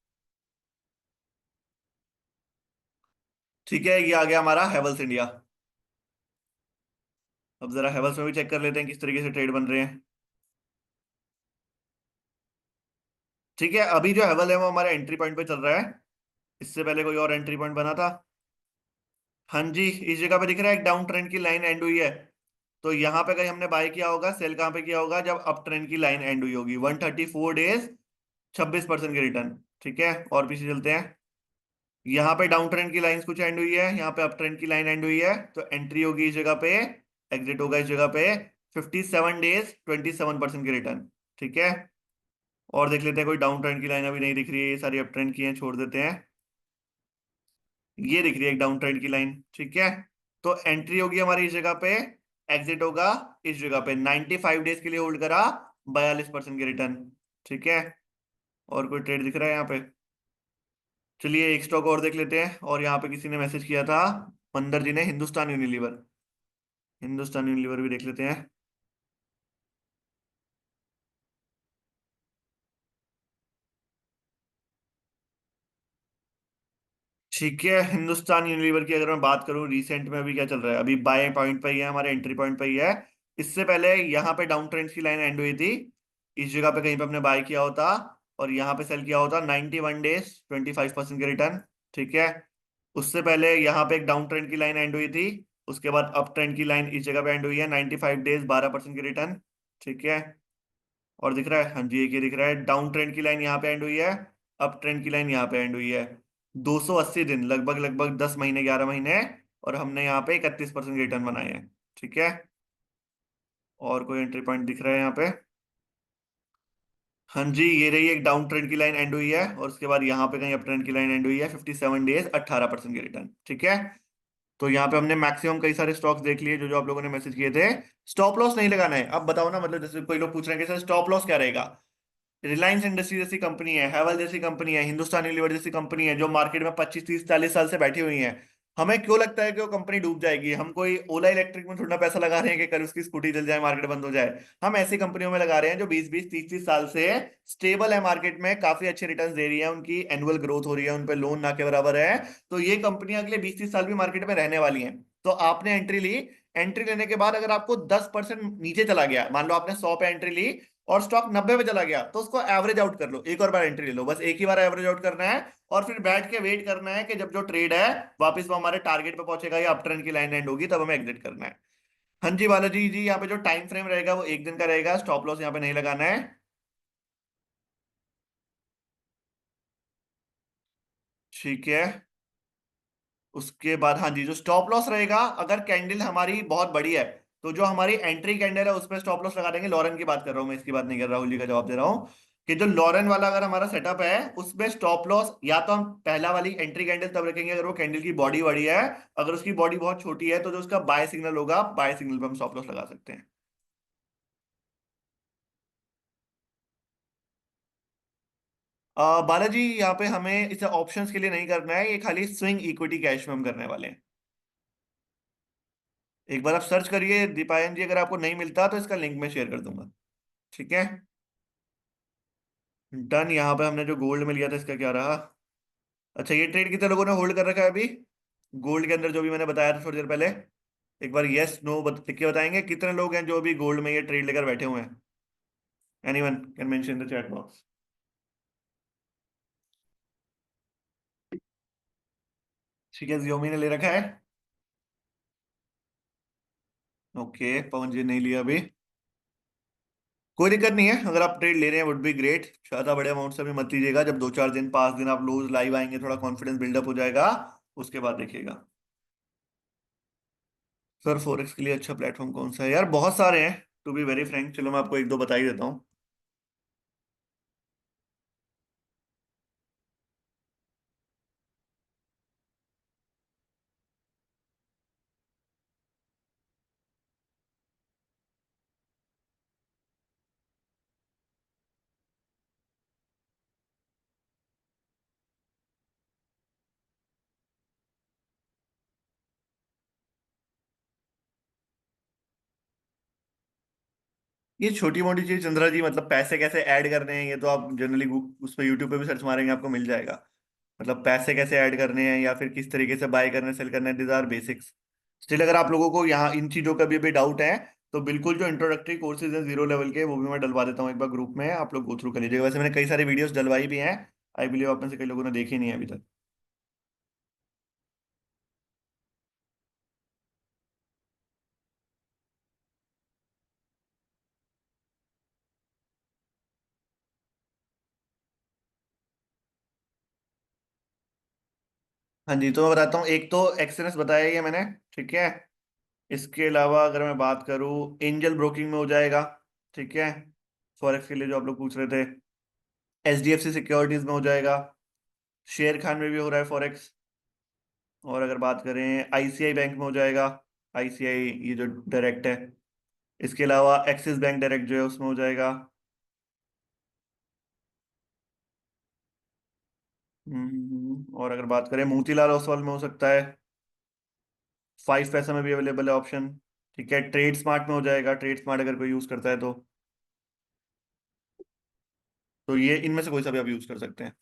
ठीक है, ये आ गया हमारा हेवल्स इंडिया। अब जरा हेवल्स में भी चेक कर लेते हैं किस तरीके से ट्रेड बन रहे हैं। ठीक है, अभी जो हेवल है वो हमारे एंट्री पॉइंट पे चल रहा है। इससे पहले कोई और एंट्री पॉइंट बना था? हाँ जी, इस जगह पे दिख रहा है एक डाउन ट्रेंड की लाइन एंड हुई है। तो यहाँ पे कहीं हमने बाय किया होगा, सेल कहाँ पे किया होगा? जब अप ट्रेंड की लाइन एंड हुई होगी, 134 डेज, 26% के रिटर्न। ठीक है, और पीछे चलते हैं। यहाँ पे डाउन ट्रेंड की लाइंस कुछ एंड हुई है, यहाँ पे अप ट्रेंड की लाइन एंड हुई है, तो एंट्री होगी इस जगह पे, एग्जिट होगा इस जगह पे। 57 डेज, 27% के रिटर्न। ठीक है, और देख लेते हैं कोई डाउन ट्रेंड की लाइन अभी नहीं दिख रही है, ये सारी अप ट्रेंड की हैं, छोड़ देते हैं। ये दिख रही है एक डाउन ट्रेंड की लाइन। ठीक है, तो एंट्री होगी हमारी इस जगह पे, एग्जिट होगा इस जगह पे। 95 डेज के लिए होल्ड करा, 42% के रिटर्न। ठीक है, और कोई ट्रेड दिख रहा है यहाँ पे? चलिए एक स्टॉक और देख लेते हैं, और यहाँ पे किसी ने मैसेज किया था, मंदर जी ने, हिंदुस्तान यूनिलीवर। हिंदुस्तान यूनिलीवर भी देख लेते हैं। ठीक है, हिंदुस्तान यूनिलीवर की अगर मैं बात करूं, रिसेंट में अभी क्या चल रहा है, अभी बाय पॉइंट पे ही है, हमारे एंट्री पॉइंट पे ही है। इससे पहले यहाँ पे डाउन ट्रेंड की लाइन एंड हुई थी, इस जगह पे कहीं पे हमने बाय किया होता, और यहाँ पे सेल किया होता। 91 डेज, 25% के रिटर्न। ठीक है, उससे पहले यहाँ पे एक डाउन ट्रेंड की लाइन एंड हुई थी, उसके बाद अप ट्रेंड की लाइन इस जगह पे एंड हुई है, 95 डेज, 12% के रिटर्न। ठीक है, और दिख रहा है, हाँ जी, एक ये दिख रहा है, डाउन ट्रेंड की लाइन यहाँ पे एंड हुई है, अप ट्रेंड की लाइन यहाँ पे एंड हुई है। 280 दिन, लगभग लगभग 10 महीने, 11 महीने, और हमने यहाँ पे 31% रिटर्न बनाए हैं। ठीक है, और कोई एंट्री पॉइंट दिख रहा है यहाँ पे? हाँ जी, ये रही एक डाउन ट्रेंड की लाइन एंड हुई है, और उसके बाद यहाँ पे कहीं अप ट्रेंड की लाइन एंड हुई है, 57 डेज, 18% के रिटर्न। ठीक है, तो यहाँ पे हमने मैक्सिमम कई सारे स्टॉक्स देख लिए जो जो आप लोगों ने मैसेज किए थे। स्टॉप लॉस नहीं लगाना है, अब बताओ ना, मतलब जैसे कोई लोग पूछ रहे हैं कि सर स्टॉप लॉस क्या रहेगा। रिलायंस इंडस्ट्री जैसी कंपनी है, हैवल जैसी कंपनी है, हिंदुस्तान यूनिलीवर जैसी कंपनी है, जो मार्केट में 25, 30, 40 साल से बैठी हुई है, हमें क्यों लगता है कि वो कंपनी डूब जाएगी? हम कोई ओला इलेक्ट्रिक में थोड़ा पैसा लगा रहे हैं कि कल उसकी स्कूटी जल जाए, मार्केट बंद हो जाए। हम ऐसी कंपनियों में लगा रहे हैं जो 20, 20, 30, 30 साल से स्टेबल है, मार्केट में काफी अच्छे रिटर्न दे रही है, उनकी एनुअल ग्रोथ हो रही है, उन पे लोन ना के बराबर है। तो ये कंपनियां अगले 20, 30 साल भी मार्केट में रहने वाली हैं। तो आपने एंट्री ली, एंट्री लेने के बाद अगर आपको 10% नीचे चला गया, मान लो आपने 100 पे एंट्री ली और स्टॉक 90 पे चला गया, तो उसको एवरेज आउट कर लो, एक और बार एंट्री ले लो, बस एक ही बार एवरेज आउट करना है। और फिर बैठ के वेट करना है कि जब जो ट्रेड है वापस वो हमारे टारगेट पे पहुंचेगा या अप ट्रेंड की लाइन एंड होगी, तब हमें एग्जिट करना है। हाँ जी बालाजी जी, यहाँ पे जो टाइम फ्रेम रहेगा वो एक दिन का रहेगा, स्टॉप लॉस यहाँ पे नहीं लगाना है। ठीक है, उसके बाद हाँ जी, जो स्टॉप लॉस रहेगा, अगर कैंडल हमारी बहुत बड़ी है, तो जो हमारी एंट्री कैंडल है उस पर स्टॉप लॉस लगा देंगे। लॉरेन की बात कर रहा हूँ मैं, इसकी बात नहीं कर रहा, राहुल जी का जवाब दे रहा हूँ। कि जो लॉरेन वाला अगर हमारा सेटअप है, उसमें स्टॉप लॉस या तो हम पहला वाली एंट्री कैंडल तब रखेंगे अगर वो कैंडल की बॉडी बड़ी है। अगर उसकी बॉडी बहुत छोटी है, तो जो उसका बाय सिग्नल होगा, बाय सिग्नल पे हम स्टॉप लॉस लगा सकते हैं। बालाजी, यहाँ पे हमें इसे ऑप्शंस के लिए नहीं करना है, ये खाली स्विंग इक्विटी कैश में हम करने वाले हैं। एक बार आप सर्च करिए दीपायन जी, अगर आपको नहीं मिलता तो इसका लिंक मैं शेयर कर दूंगा। ठीक है, डन। यहाँ पे हमने जो गोल्ड में लिया था इसका क्या रहा? अच्छा, ये ट्रेड कितने लोगों ने होल्ड कर रखा है अभी? गोल्ड के अंदर जो भी मैंने बताया था थोड़ी देर पहले, एक बार यस नो लिख के बताएंगे कितने लोग हैं जो अभी गोल्ड में ये ट्रेड लेकर बैठे हुए हैं? Anyone can mention in the chat box. ठीक है, जियोमी ने ले रखा है। ओके, पवन जी ने नहीं लिया अभी। कोई दिक्कत नहीं है, अगर आप ट्रेड ले रहे हैं वुड बी ग्रेट, ज्यादा बड़े अमाउंट से भी मत लीजिएगा, जब 2, 4 दिन, 5 दिन आप लूज लाइव आएंगे, थोड़ा कॉन्फिडेंस बिल्डअप हो जाएगा, उसके बाद देखिएगा। सर फोरेक्स के लिए अच्छा प्लेटफॉर्म कौन सा है? यार बहुत सारे हैं, टू बी वेरी फ्रैंक, चलो मैं आपको एक दो बता ही देता हूँ। ये छोटी मोटी चीज चंद्रा जी, मतलब पैसे कैसे ऐड करने हैं, ये तो आप जनरली उस पर यूट्यूब पे भी सर्च मारेंगे आपको मिल जाएगा। मतलब पैसे कैसे ऐड करने हैं या फिर किस तरीके से बाय करने सेल करने, दिस आर बेसिक्स। स्टिल अगर आप लोगों को यहाँ इन चीजों का भी डाउट है, तो बिल्कुल जो इंट्रोडक्टरी कोर्सेज हैं 0 लेवल के, वो भी मैं डलवा देता हूँ एक बार ग्रुप में, आप लोग गो थ्रू कर लीजिएगा। वैसे मैंने कई सारी वीडियोस डलवाई भी हैं। आई बिलीव आप में से कई लोगों ने देखी नहीं है अभी तक। हाँ जी, तो मैं बताता हूँ। एक तो एक्सएनएस बताया ही है मैंने, ठीक है। इसके अलावा अगर मैं बात करूँ, एंजल ब्रोकिंग में हो जाएगा, ठीक है, फॉरेक्स के लिए जो आप लोग पूछ रहे थे। एचडीएफसी सिक्योरिटीज में हो जाएगा। शेर खान में भी हो रहा है फॉरेक्स। और अगर बात करें आईसीआई बैंक में हो जाएगा। आईसीआई ये जो डायरेक्ट है। इसके अलावा एक्सिस बैंक डायरेक्ट जो है उसमें हो जाएगा। और अगर बात करें मोतीलाल ओसवाल में हो सकता है। 5 पैसा में भी अवेलेबल है ऑप्शन। ठीक है, ट्रेड स्मार्ट में हो जाएगा, ट्रेड स्मार्ट अगर कोई यूज करता है तो ये इनमें से कोई सा भी आप यूज कर सकते हैं।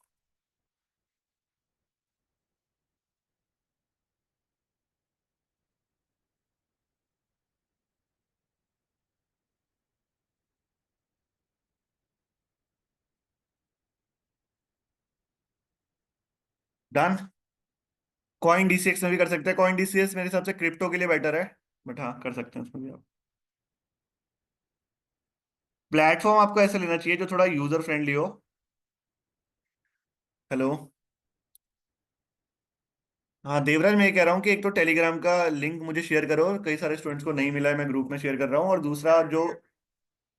डन। कॉइन डीसीएक्स में भी कर सकते हैं। कॉइन डीसीएक्स मेरे हिसाब से क्रिप्टो के लिए बेटर है, बट हाँ कर सकते हैं उसमें भी आप। प्लेटफॉर्म आपको ऐसा लेना चाहिए जो थोड़ा यूजर फ्रेंडली हो। हेलो। हाँ देवराज, मैं ये कह रहा हूँ कि एक तो टेलीग्राम का लिंक मुझे शेयर करो, कई सारे स्टूडेंट्स को नहीं मिला है, मैं ग्रुप में शेयर कर रहा हूँ। और दूसरा जो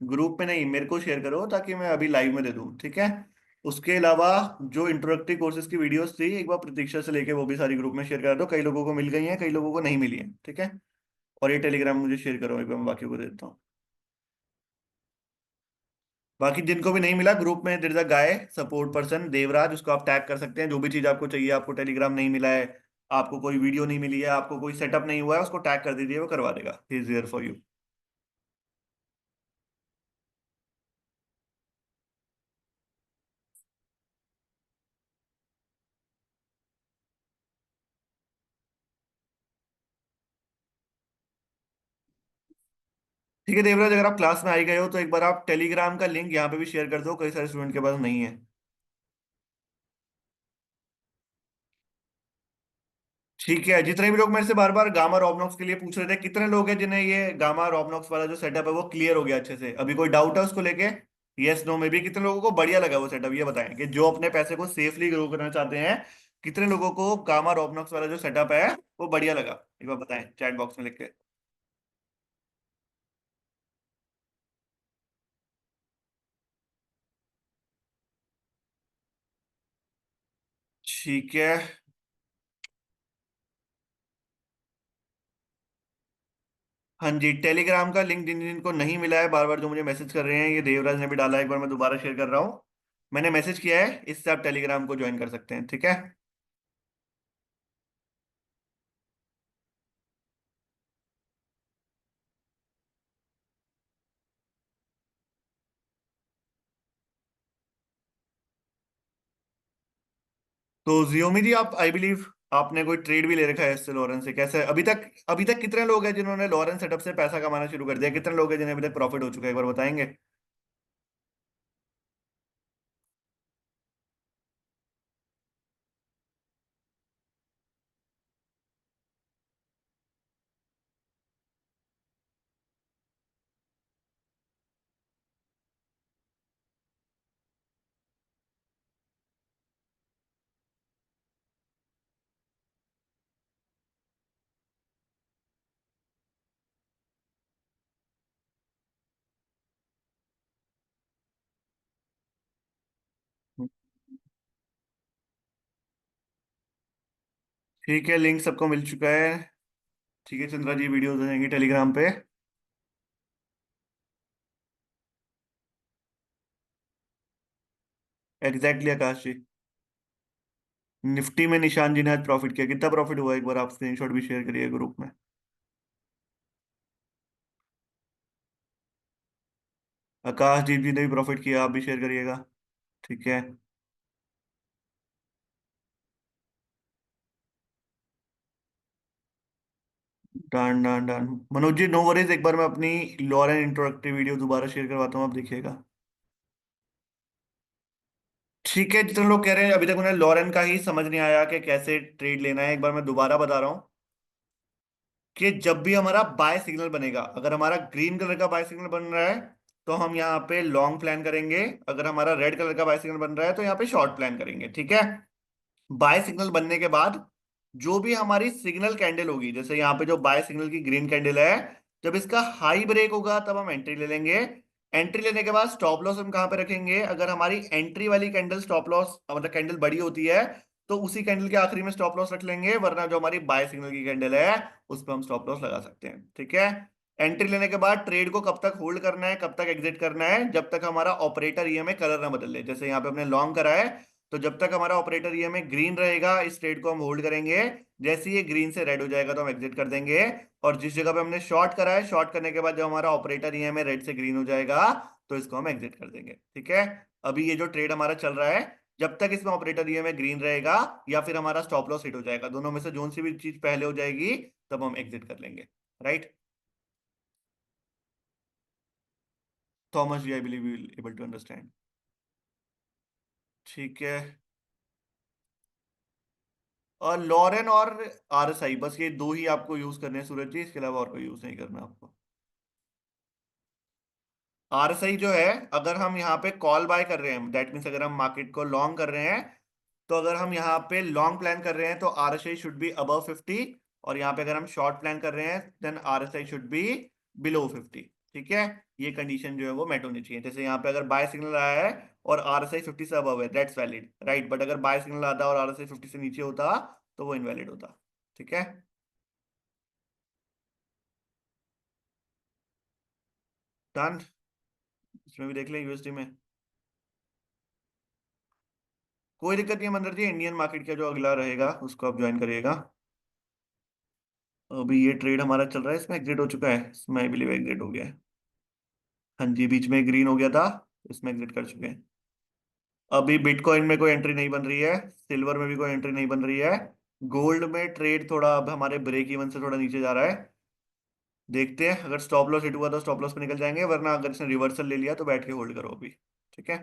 ग्रुप में नहीं, मेरे को शेयर करो ताकि मैं अभी लाइव में दे दूँ, ठीक है। उसके अलावा जो इंट्रोडक्टरी कोर्सेज की वीडियोस थी, एक बार प्रतीक्षा से लेके वो भी सारी ग्रुप में शेयर कर दो। कई लोगों को मिल गई हैं, कई लोगों को नहीं मिली हैं, ठीक है। और ये टेलीग्राम मुझे शेयर करो, एक बार मैं बाकी को दे देता हूँ। बाकी जिनको भी नहीं मिला, ग्रुप में there is a guy support person Devraj, उसको आप टैग कर सकते हैं। जो भी चीज आपको चाहिए, आपको टेलीग्राम नहीं मिला है, आपको कोई वीडियो नहीं मिली है, आपको कोई सेटअप नहीं हुआ है, उसको टैग कर दीजिए, वो करवा देगा। He is here for you. ठीक है देवराज, अगर आप क्लास में आ ही गए हो तो एक बार आप टेलीग्राम का लिंक यहाँ पे भी शेयर कर दो, कई सारे स्टूडेंट के पास नहीं है। ठीक है, जितने भी लोग मेरे से बार बार गामा रॉबनॉक्स के लिए पूछ रहे थे, कितने लोग हैं जिन्हें ये गामा रॉबनॉक्स वाला जो सेटअप है वो क्लियर हो गया अच्छे से? अभी कोई डाउट है उसको लेके? यस नो में भी कितने लोगों को बढ़िया लगा वो सेटअप, ये बताएं कि जो अपने पैसे को सेफली ग्रो करना चाहते हैं। कितने लोगों को गामा रॉबनॉक्स वाला जो सेटअप है वो बढ़िया लगा? एक बार बताएं चैट बॉक्स में लिख के। ठीक है। हाँ जी, टेलीग्राम का लिंक जिन जिनको नहीं मिला है, बार बार जो मुझे मैसेज कर रहे हैं, ये देवराज ने भी डाला है, एक बार मैं दोबारा शेयर कर रहा हूँ। मैंने मैसेज किया है, इससे आप टेलीग्राम को ज्वाइन कर सकते हैं, ठीक है। तो जियोमी जी, आप आई बिलीव आपने कोई ट्रेड भी ले रखा है इससे, लॉरेंस से? कैसे अभी तक कितने लोग हैं जिन्होंने लॉरेंस सेटअप से पैसा कमाना शुरू कर दिया? कितने लोग हैं जिन्हें अभी तक प्रॉफिट हो चुका है, एक बार बताएंगे? ठीक है, लिंक सबको मिल चुका है। ठीक है चंद्रा जी, वीडियोज आ जाएंगी टेलीग्राम पे। एग्जैक्टली आकाश जी। निफ्टी में निशान जी ने आज प्रॉफिट किया, कितना प्रॉफिट हुआ एक बार आप स्क्रीनशॉट भी शेयर करिए ग्रुप में। आकाश जी ने भी प्रॉफिट किया, आप भी शेयर करिएगा, ठीक है। Done done done. Manoj ji no worries, एक बार मैं अपनी लॉर एंड इंट्रोडक्टरी वीडियो दोबारा शेयर करवाता हूँ, आप देखिएगा। ठीक है, जितने लोग कह रहे हैं अभी तक उन्हें लॉरेन का ही समझ नहीं आया कि कैसे ट्रेड लेना है, एक बार मैं दोबारा बता रहा हूँ कि जब भी हमारा बाय सिग्नल बनेगा, अगर हमारा ग्रीन कलर का बाय सिग्नल बन रहा है तो हम यहाँ पे लॉन्ग प्लान करेंगे। अगर हमारा रेड कलर का बाय सिग्नल बन रहा है तो यहाँ पे शॉर्ट प्लान करेंगे। ठीक है। बाय सिग्नल बनने के बाद जो भी हमारी सिग्नल कैंडल होगी, जैसे यहाँ पे जो बाय सिग्नल की ग्रीन कैंडल है, जब इसका हाई ब्रेक होगा तब हम एंट्री ले लेंगे। एंट्री लेने के बाद स्टॉप लॉस हम कहाँ पे रखेंगे? अगर हमारी एंट्री वाली कैंडल स्टॉप लॉस मतलब कैंडल बड़ी होती है तो उसी कैंडल के आखिरी में स्टॉप लॉस रख लेंगे, वरना जो हमारी बाय सिग्नल की कैंडल है उस पर हम स्टॉप लॉस लगा सकते हैं। ठीक है। एंट्री लेने के बाद ट्रेड को कब तक होल्ड करना है, कब तक एग्जिट करना है? जब तक हमारा ऑपरेटर ईएमए कलर ना बदल ले। जैसे यहाँ पे हमने लॉन्ग करा है, तो जब तक हमारा ऑपरेटर ईएमए ग्रीन रहेगा इस ट्रेड को हम होल्ड करेंगे। जैसे ही ये ग्रीन से रेड हो जाएगा तो हम एग्जिट कर देंगे। और जिस जगह पे हमने शॉर्ट करा है, शॉर्ट करने के बाद जब हमारा ऑपरेटर ईएमए रेड से ग्रीन हो जाएगा तो इसको हम एग्जिट कर देंगे। ठीक है। अभी ये जो ट्रेड हमारा चल रहा है, जब तक इसमें ऑपरेटर ईएमए ग्रीन रहेगा या फिर हमारा स्टॉप लॉस हिट हो जाएगा, दोनों में से जोन सी भी चीज पहले हो जाएगी तब हम एग्जिट कर लेंगे। Right. Thomas ji, I believe you will able to understand. ठीक है। और लॉरेन और आरएसआई, बस ये दो ही आपको यूज करने हैं सूरज जी, इसके अलावा और कोई यूज नहीं करना आपको। आरएसआई जो है, अगर हम यहाँ पे कॉल बाय कर रहे हैं, दैट मीन्स अगर हम मार्केट को लॉन्ग कर रहे हैं, तो अगर हम यहाँ पे लॉन्ग प्लान कर रहे हैं तो आरएसआई शुड बी अबव 50। और यहाँ पे अगर हम शॉर्ट प्लान कर रहे हैं then RSI should be below 50। ठीक है। ये कंडीशन जो है वो मेट होनी चाहिए। जैसे यहाँ पे अगर बाय सिग्नल आया है और आरएसआई 50 से अबव है, दैट्स वैलिड, राइट। बट अगर बाय सिग्नल आता और आरएसआई 50 से नीचे होता तो वो इनवैलिड होता। ठीक है। डन। इसमें भी देख लें यूएसडी में। कोई दिक्कत नहीं है मंदर जी, इंडियन मार्केट का जो अगला रहेगा उसको आप ज्वाइन करिएगा। अभी ये ट्रेड हमारा चल रहा है, इसमें एग्जिट हो चुका है, इसमें आई बिलीव एग्जिट हो गया है। हाँ जी, बीच में ग्रीन हो गया था, इसमें एग्जिट कर चुके हैं। अभी बिटकॉइन में कोई एंट्री नहीं बन रही है, सिल्वर में भी कोई एंट्री नहीं बन रही है। गोल्ड में ट्रेड थोड़ा अब हमारे ब्रेक इवन से थोड़ा नीचे जा रहा है। देखते हैं, अगर स्टॉप लॉस हिट हुआ तो स्टॉप लॉस पे निकल जाएंगे, वरना अगर इसने रिवर्सल ले लिया तो बैठ के होल्ड करो अभी। ठीक है।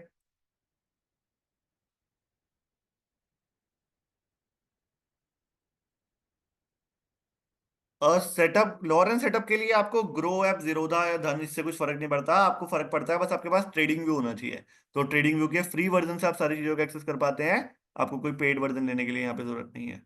और सेटअप, लॉरेंस सेटअप के लिए आपको ग्रो ऐप, जीरोधा या धन, इससे कुछ फर्क नहीं पड़ता। आपको फर्क पड़ता है बस आपके पास ट्रेडिंग व्यू होना चाहिए। तो ट्रेडिंग व्यू के फ्री वर्जन से आप सारी चीजों को एक्सेस कर पाते हैं। आपको कोई पेड वर्जन लेने के लिए यहाँ पे जरूरत नहीं है।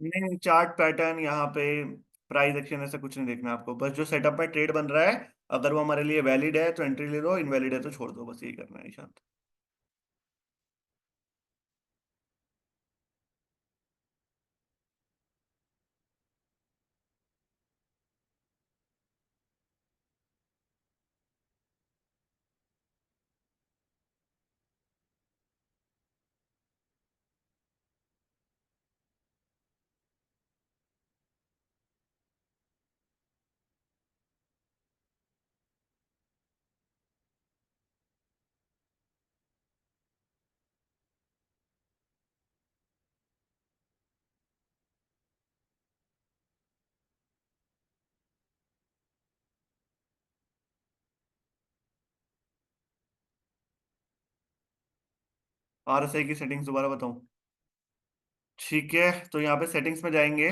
नहीं, चार्ट पैटर्न यहाँ पे, प्राइस एक्शन, ऐसा कुछ नहीं देखना आपको। बस जो सेटअप में ट्रेड बन रहा है, अगर वो हमारे लिए वैलिड है तो एंट्री ले लो, इनवैलिड है तो छोड़ दो, बस यही करना है निशांत। आरएसआई की सेटिंग्स दोबारा बताऊं? ठीक है, तो यहाँ पे सेटिंग्स में जाएंगे,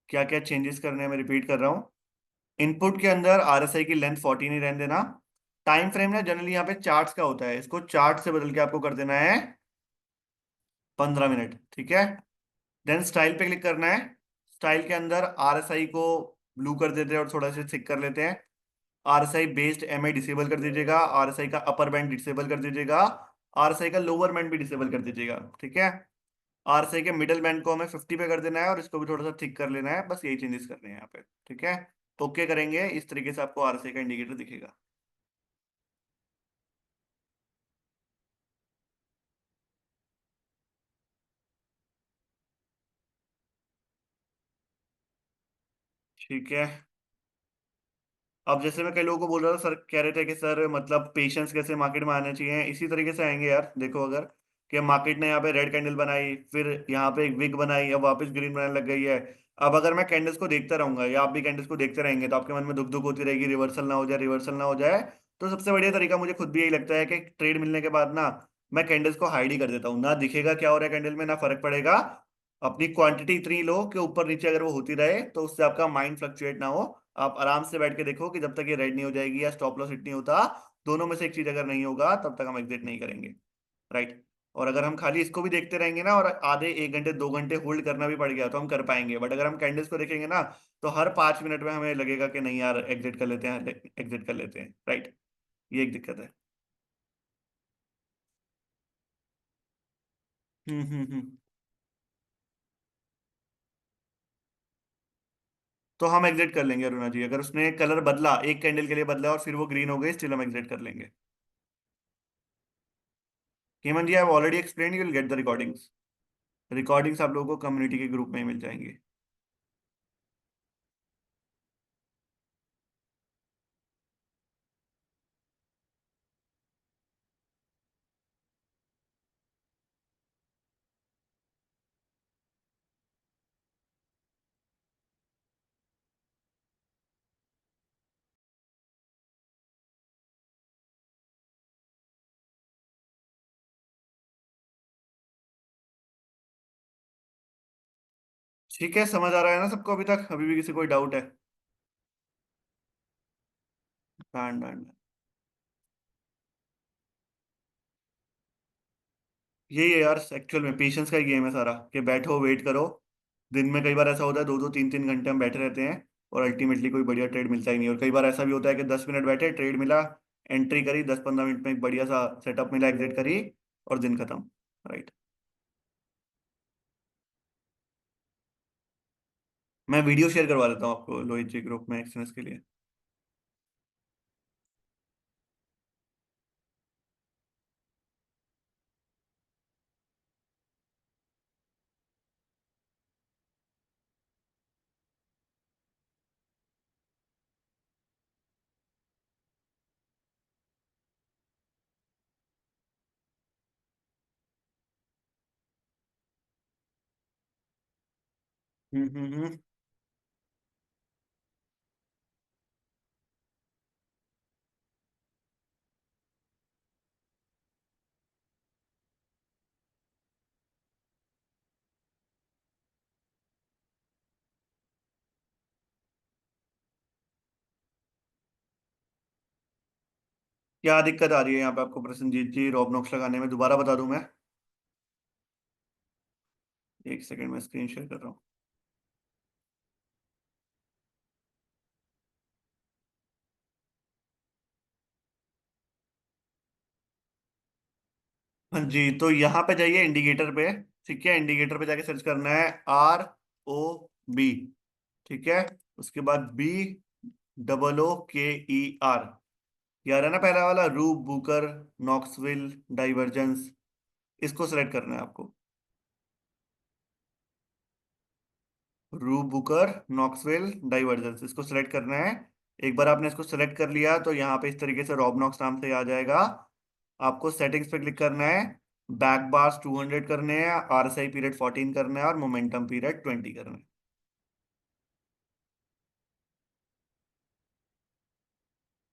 क्या क्या चेंजेस करने हैं मैं रिपीट कर रहा हूँ। इनपुट के अंदर आरएसआई की लेंथ 14 ही रहने देना। टाइम फ्रेम ना जनरली यहाँ पे चार्ट्स का होता है, इसको चार्ट से बदल के आपको कर देना है 15 मिनट। ठीक है। देन स्टाइल पे क्लिक करना है। स्टाइल के अंदर आरएसआई को ब्लू कर देते हैं और थोड़ा सा थिक कर लेते हैं। आरएसआई बेस्ड एमआई डिसेबल कर दीजिएगा, आरएसआई का अपर बैंड डिसेबल कर दीजिएगा, आरएसआई का लोअर बैंड भी डिसेबल कर दीजिएगा। ठीक है। आरसीआई के मिडल बैंड को हमें 50 पे कर देना है और इसको भी थोड़ा सा थिक कर लेना है, बस यही चेंजेस करने हैं यहाँ पे। ठीक है, ओके करेंगे, इस तरीके से आपको आरसीआई का इंडिकेटर दिखेगा। ठीक है। अब जैसे मैं कई लोगों को बोल रहा था, सर कह रहे थे कि सर मतलब पेशेंस कैसे मार्केट में आने चाहिए, इसी तरीके से आएंगे यार। देखो अगर कि मार्केट ने यहाँ पे रेड कैंडल बनाई, फिर यहाँ पे एक विग बनाई, अब वापस ग्रीन बनाने लग गई है। अब अगर मैं कैंडल्स को देखता रहूंगा या आप भी कैंडल्स को देखते रहेंगे तो आपके मन में दुख दुख होती रहेगी, रिवर्सल ना हो जाए, रिवर्सल ना हो जाए। तो सबसे बढ़िया तरीका मुझे खुद भी यही लगता है कि ट्रेड मिलने के बाद ना मैं कैंडल्स को हाइड ही कर देता हूँ, ना दिखेगा क्या हो रहा है कैंडल में, ना फर्क पड़ेगा। अपनी क्वांटिटी इतनी लो कि ऊपर नीचे अगर वो होती रहे तो उससे आपका माइंड फ्लक्चुएट ना हो। आप आराम से बैठ के देखो कि जब तक ये रेड नहीं हो जाएगी या स्टॉप लॉस हिट नहीं होता, दोनों में से एक चीज अगर नहीं होगा तब तक हम एग्जिट नहीं करेंगे। राइट। और अगर हम खाली इसको भी देखते रहेंगे ना और आधे 1 घंटे 2 घंटे होल्ड करना भी पड़ गया तो हम कर पाएंगे, बट अगर हम कैंडल्स को देखेंगे ना तो हर 5 मिनट में हमें लगेगा कि नहीं यार एग्जिट कर लेते हैं, एग्जिट कर लेते हैं। राइट। ये एक दिक्कत है। हम्म। तो हम एग्जिट कर लेंगे अरुणा जी, अगर उसने कलर बदला, एक कैंडल के लिए बदला और फिर वो ग्रीन हो गई, स्टिल हम एग्जिट कर लेंगे। Hemant ji, I have already explain, you will get the recordings. Recordings आप लोगों को कम्युनिटी के ग्रुप में ही मिल जाएंगी। ठीक है, समझ आ रहा है ना सबको अभी तक? अभी भी किसी कोई डाउट है? Done done. यही है यार, एक्चुअल में पेशेंस का ही गेम है सारा, कि बैठो वेट करो। दिन में कई बार ऐसा होता है 2 2 3 3 घंटे हम बैठे रहते हैं और अल्टीमेटली कोई बढ़िया ट्रेड मिलता ही नहीं, और कई बार ऐसा भी होता है कि 10 मिनट बैठे, ट्रेड मिला, एंट्री करी, 10 15 मिनट में एक बढ़िया सा सेटअप मिला, एग्जिट करी और दिन खत्म। राइट। मैं वीडियो शेयर करवा देता हूँ आपको लोहित जी ग्रुप में एक्सएनएस के लिए। हम्म। क्या दिक्कत आ रही है यहाँ पे आपको प्रसन्नजीत जी रॉबनॉक्स लगाने में, दोबारा बता दूं मैं? एक सेकंड में स्क्रीन शेयर कर रहा हूँ। हाँ जी, तो यहाँ पे जाइए इंडिकेटर पे। ठीक है, इंडिकेटर पे जाके सर्च करना है ROB। ठीक है, उसके बाद BOOKER। यार है ना पहला वाला, रूब बुकर नॉक्सविल डाइवर्जेंस, इसको सेलेक्ट करना है आपको। रूब बुकर नॉक्सविल डाइवर्जेंस, इसको सेलेक्ट करना है। एक बार आपने इसको सेलेक्ट कर लिया तो यहाँ पे इस तरीके से रॉब नॉक्स नाम से आ जाएगा। आपको सेटिंग्स पे क्लिक करना है, बैक बार्स 200 करने हैं, RSI पीरियड 14 करना है और मोमेंटम पीरियड 20 करना है।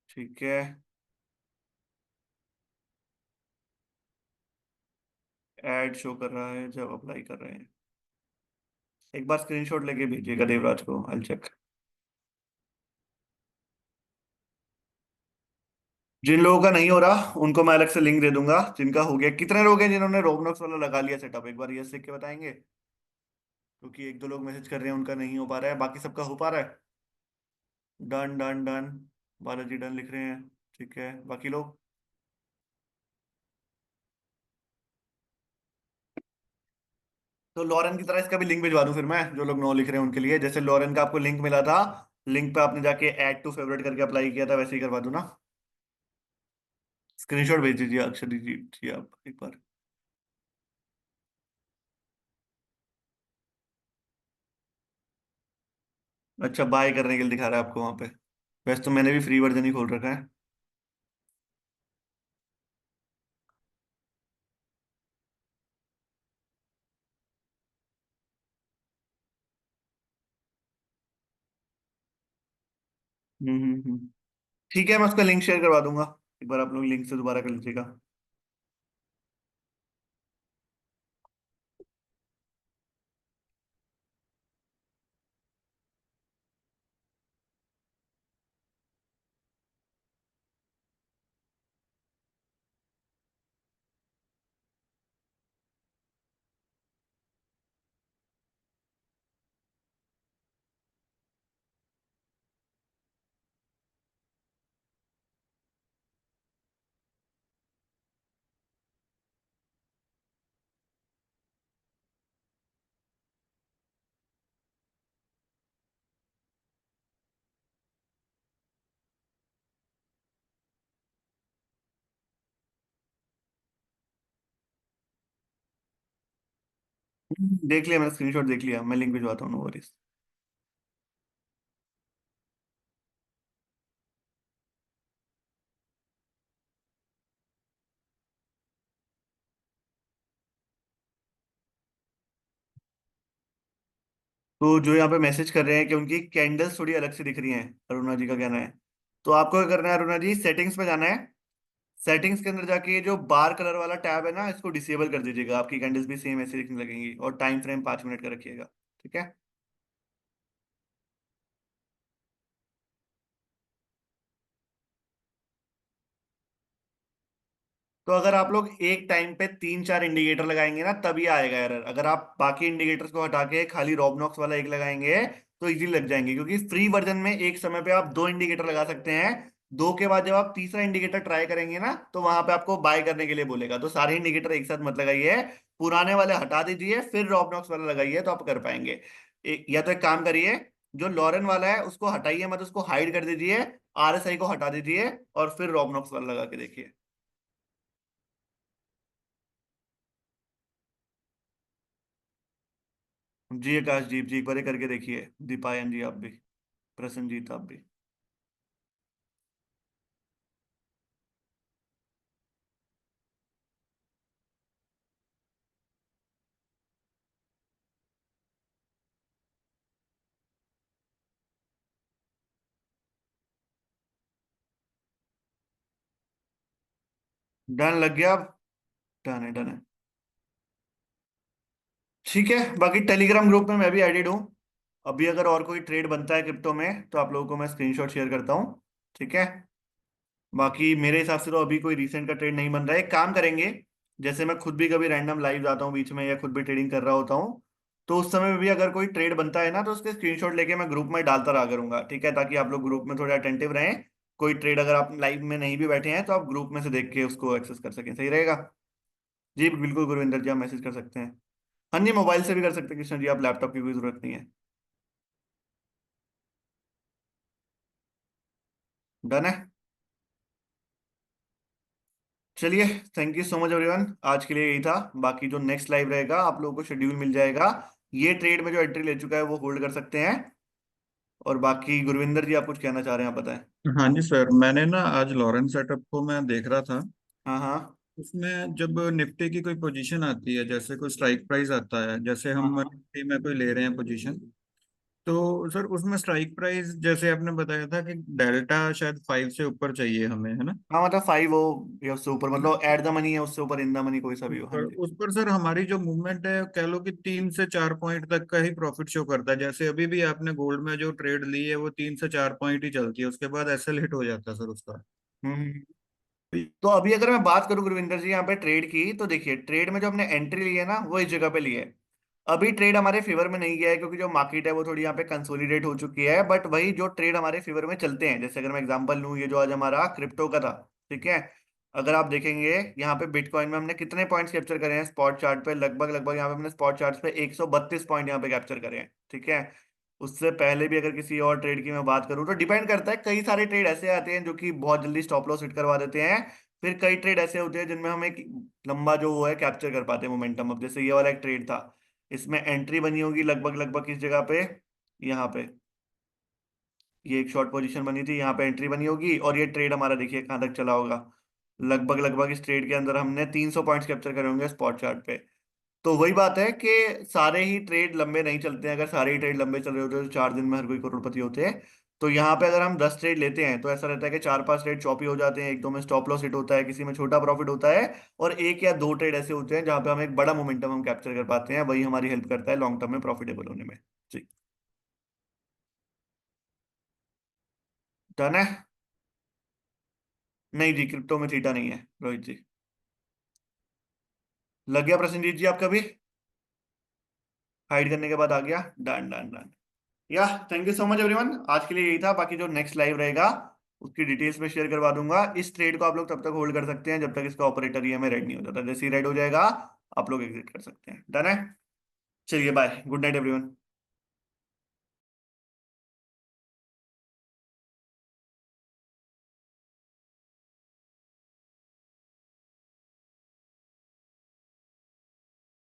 ठीक है। ऐड शो कर रहा है जब अप्लाई कर रहे हैं। एक बार स्क्रीनशॉट लेके भेजिएगा देवराज को, आई चेक। जिन लोगों का नहीं हो रहा उनको मैं अलग से लिंक दे दूंगा, जिनका हो गया, कितने लोग हैं जिन्होंने रोबलॉक्स वाला लगा लिया सेटअप, एक बार ये लिख के बताएंगे? क्योंकि एक दो लोग मैसेज कर रहे हैं उनका नहीं हो पा रहा है, बाकी सबका हो पा रहा है। Done done done. Balaji done लिख रहे हैं। ठीक है, बाकी लोग? तो लॉरेन की तरह इसका भी लिंक भिजवा दूं फिर मैं, जो लोग नो लिख रहे हैं उनके लिए, जैसे लॉरेन का आपको लिंक मिला था, लिंक पे आपने जाके ऐड टू फेवरेट करके अप्लाई किया था, वैसे ही करवा दूं ना? स्क्रीनशॉट भेज दीजिए अक्षर जी आप एक बार। अच्छा, बाय करने के लिए दिखा रहा है आपको वहां पे? वैसे तो मैंने भी फ्री वर्जन ही खोल रखा है। हम्म। ठीक है, मैं उसका लिंक शेयर करवा दूंगा। एक बार आप लोग लिंक से दोबारा कर लीजिएगा। देख लिया मैंने, स्क्रीनशॉट देख लिया, मैं लिंक भिजवाता हूँ, नो वरीज। तो जो यहाँ पे मैसेज कर रहे हैं कि उनकी कैंडल्स थोड़ी अलग से दिख रही हैं, अरुणा जी का कहना है। तो आपको क्या करना है अरुणा जी, सेटिंग्स पे जाना है। सेटिंग्स के अंदर जाके ये जो बार कलर वाला टैब है ना, इसको डिसेबल कर दीजिएगा, आपकी कैंडल्स भी सेम ऐसे दिखने लगेंगी, और टाइम फ्रेम 5 मिनट का रखिएगा। ठीक है? तो अगर आप लोग एक टाइम पे 3 4 इंडिकेटर लगाएंगे ना, तभी आएगा एरर। अगर आप बाकी इंडिकेटर्स को हटा के खाली रॉबनॉक्स वाला एक लगाएंगे, तो इजीली लग जाएंगे, क्योंकि फ्री वर्जन में एक समय पे आप 2 इंडिकेटर लगा सकते हैं। दो के बाद जब आप तीसरा इंडिकेटर ट्राई करेंगे ना, तो वहां पे आपको बाय करने के लिए बोलेगा। तो सारे इंडिकेटर एक साथ मत लगाइए, पुराने वाले हटा दीजिए, फिर रॉबनॉक्स वाला लगाइए, तो आप कर पाएंगे। या तो एक काम करिए, जो लॉरेन वाला है उसको हटाइए, मत उसको हाइड कर दीजिए, आरएसआई को हटा दीजिए, और फिर रॉबनॉक्स वाला लगा के देखिए। जी आकाश जी, जी एक बार ये करके देखिए, दीपायन जी आप भी, प्रसन्नजीत आप भी। डन लग गया अब। डन है, डन है। ठीक है, बाकी टेलीग्राम ग्रुप में मैं भी एडिड हूँ। अभी अगर और कोई ट्रेड बनता है क्रिप्टो में, तो आप लोगों को मैं स्क्रीनशॉट शेयर करता हूँ। ठीक है? बाकी मेरे हिसाब से तो अभी कोई रिसेंट का ट्रेड नहीं बन रहा है। एक काम करेंगे, जैसे मैं खुद भी कभी रैंडम लाइव जाता हूँ बीच में, या खुद भी ट्रेडिंग कर रहा होता हूँ, तो उस समय में भी अगर कोई ट्रेड बनता है ना, तो उसके स्क्रीनशॉट लेके मैं ग्रुप में डालता रहा करूंगा। ठीक है? ताकि आप लोग ग्रुप में थोड़े अटेंटिव रहें। कोई ट्रेड अगर आप लाइव में नहीं भी बैठे हैं, तो आप ग्रुप में से देख के उसको एक्सेस कर सकें। सही रहेगा? जी बिल्कुल गुरविंदर जी, आप मैसेज कर सकते हैं। हाँ जी, मोबाइल से भी कर सकते हैं कृष्ण जी, आप लैपटॉप की कोई जरूरत नहीं है। डन है। चलिए, thank you so much everyone, आज के लिए यही था। बाकी जो नेक्स्ट लाइव रहेगा, आप लोगों को शेड्यूल मिल जाएगा। ये ट्रेड में जो एंट्री ले चुका है वो होल्ड कर सकते हैं। और बाकी गुरविंदर जी, आप कुछ कहना चाह रहे हैं, आप बताएं। हाँ जी सर, मैंने ना आज लॉरेंस सेटअप को मैं देख रहा था। हाँ हाँ। उसमें जब निफ्टी की कोई पोजीशन आती है, जैसे कोई स्ट्राइक प्राइस आता है, जैसे हाँ हम हाँ। निफ्टी में कोई ले रहे हैं पोजीशन, तो सर उसमें स्ट्राइक प्राइस जैसे आपने बताया था कि डेल्टा शायद 5 से ऊपर चाहिए हमें, है ना? हाँ मतलब 5 हो, या उससे ऊपर, मतलब एट द मनी है उससे ऊपर, इन द मनी, कोई सा भी हो। हाँ जी। उस पर सर हमारी जो मूवमेंट है, कह लो कि 3 से 4 पॉइंट तक का ही प्रॉफिट शो करता है। जैसे अभी भी आपने गोल्ड में जो ट्रेड ली है, वो 3 से 4 पॉइंट ही चलती है, उसके बाद एसएल हिट हो जाता है सर उसका। हम्म। तो अभी अगर मैं बात करूं गुरविंदर जी यहाँ पे ट्रेड की, तो देखिए ट्रेड में जो हमने एंट्री ली है ना, वो इस जगह पे ली है। अभी ट्रेड हमारे फेवर में नहीं गया है, क्योंकि जो मार्केट है वो थोड़ी यहाँ पे कंसोलिडेट हो चुकी है। बट वही जो ट्रेड हमारे फेवर में चलते हैं, जैसे अगर मैं एग्जांपल लूं, ये जो आज हमारा क्रिप्टो का था, ठीक है, अगर आप देखेंगे यहाँ पे बिटकॉइन में हमने कितने पॉइंट्स कैप्चर करे हैं स्पॉट चार्ट पे, लगभग लगभग यहाँ पे हमने स्पॉट चार्ट पे 132 पॉइंट यहाँ पे कैप्चर करे हैं, ठीक है। उससे पहले भी अगर किसी और ट्रेड की मैं बात करूँ तो डिपेंड करता है, कई सारे ट्रेड ऐसे आते हैं जो कि बहुत जल्दी स्टॉप लॉस हिट करवा देते हैं। फिर कई ट्रेड ऐसे होते हैं जिनमें हम एक लंबा जो वो है कैप्चर कर पाते हैं मोमेंटम। अब जैसे ये वाला एक ट्रेड था, इसमें एंट्री बनी होगी लगभग लगभग किस जगह पे, यहाँ पे। ये एक शॉर्ट पोजीशन बनी थी, यहाँ पे एंट्री बनी होगी, और ये ट्रेड हमारा देखिए कहाँ तक चला होगा। लगभग लगभग इस ट्रेड के अंदर हमने 300 पॉइंट्स कैप्चर करे होंगे स्पॉट चार्ट पे। तो वही बात है कि सारे ही ट्रेड लंबे नहीं चलते हैं। अगर सारे ही ट्रेड लंबे चल रहे होते तो 4 दिन में हर कोई करोड़पति होते हैं। तो यहाँ पे अगर हम 10 ट्रेड लेते हैं तो ऐसा रहता है कि 4-5 ट्रेड चॉपी हो जाते हैं, एक दो में स्टॉप लॉस हिट होता है, किसी में छोटा प्रॉफिट होता है, और एक या दो ट्रेड ऐसे होते हैं जहां पे हम एक बड़ा मोमेंटम हम कैप्चर कर पाते हैं। वही हमारी हेल्प करता है लॉन्ग टर्म में प्रॉफिटेबल होने में। जी। डन है। नहीं जी, क्रिप्टो में थीटा नहीं है रोहित जी। लग गया प्रसेनजीत जी आपका भी? हाइड करने के बाद आ गया। Done done done. या thank you so much everyone, आज के लिए यही था। बाकी जो नेक्स्ट लाइव रहेगा उसकी डिटेल्स में शेयर करवा दूंगा। इस ट्रेड को आप लोग तब तक होल्ड कर सकते हैं जब तक इसका ऑपरेटर ही हमें रेड नहीं हो जाता। जैसे ही रेड हो जाएगा आप लोग एग्जिट कर सकते हैं। डन है। चलिए बाय, गुड नाइट एवरीवन।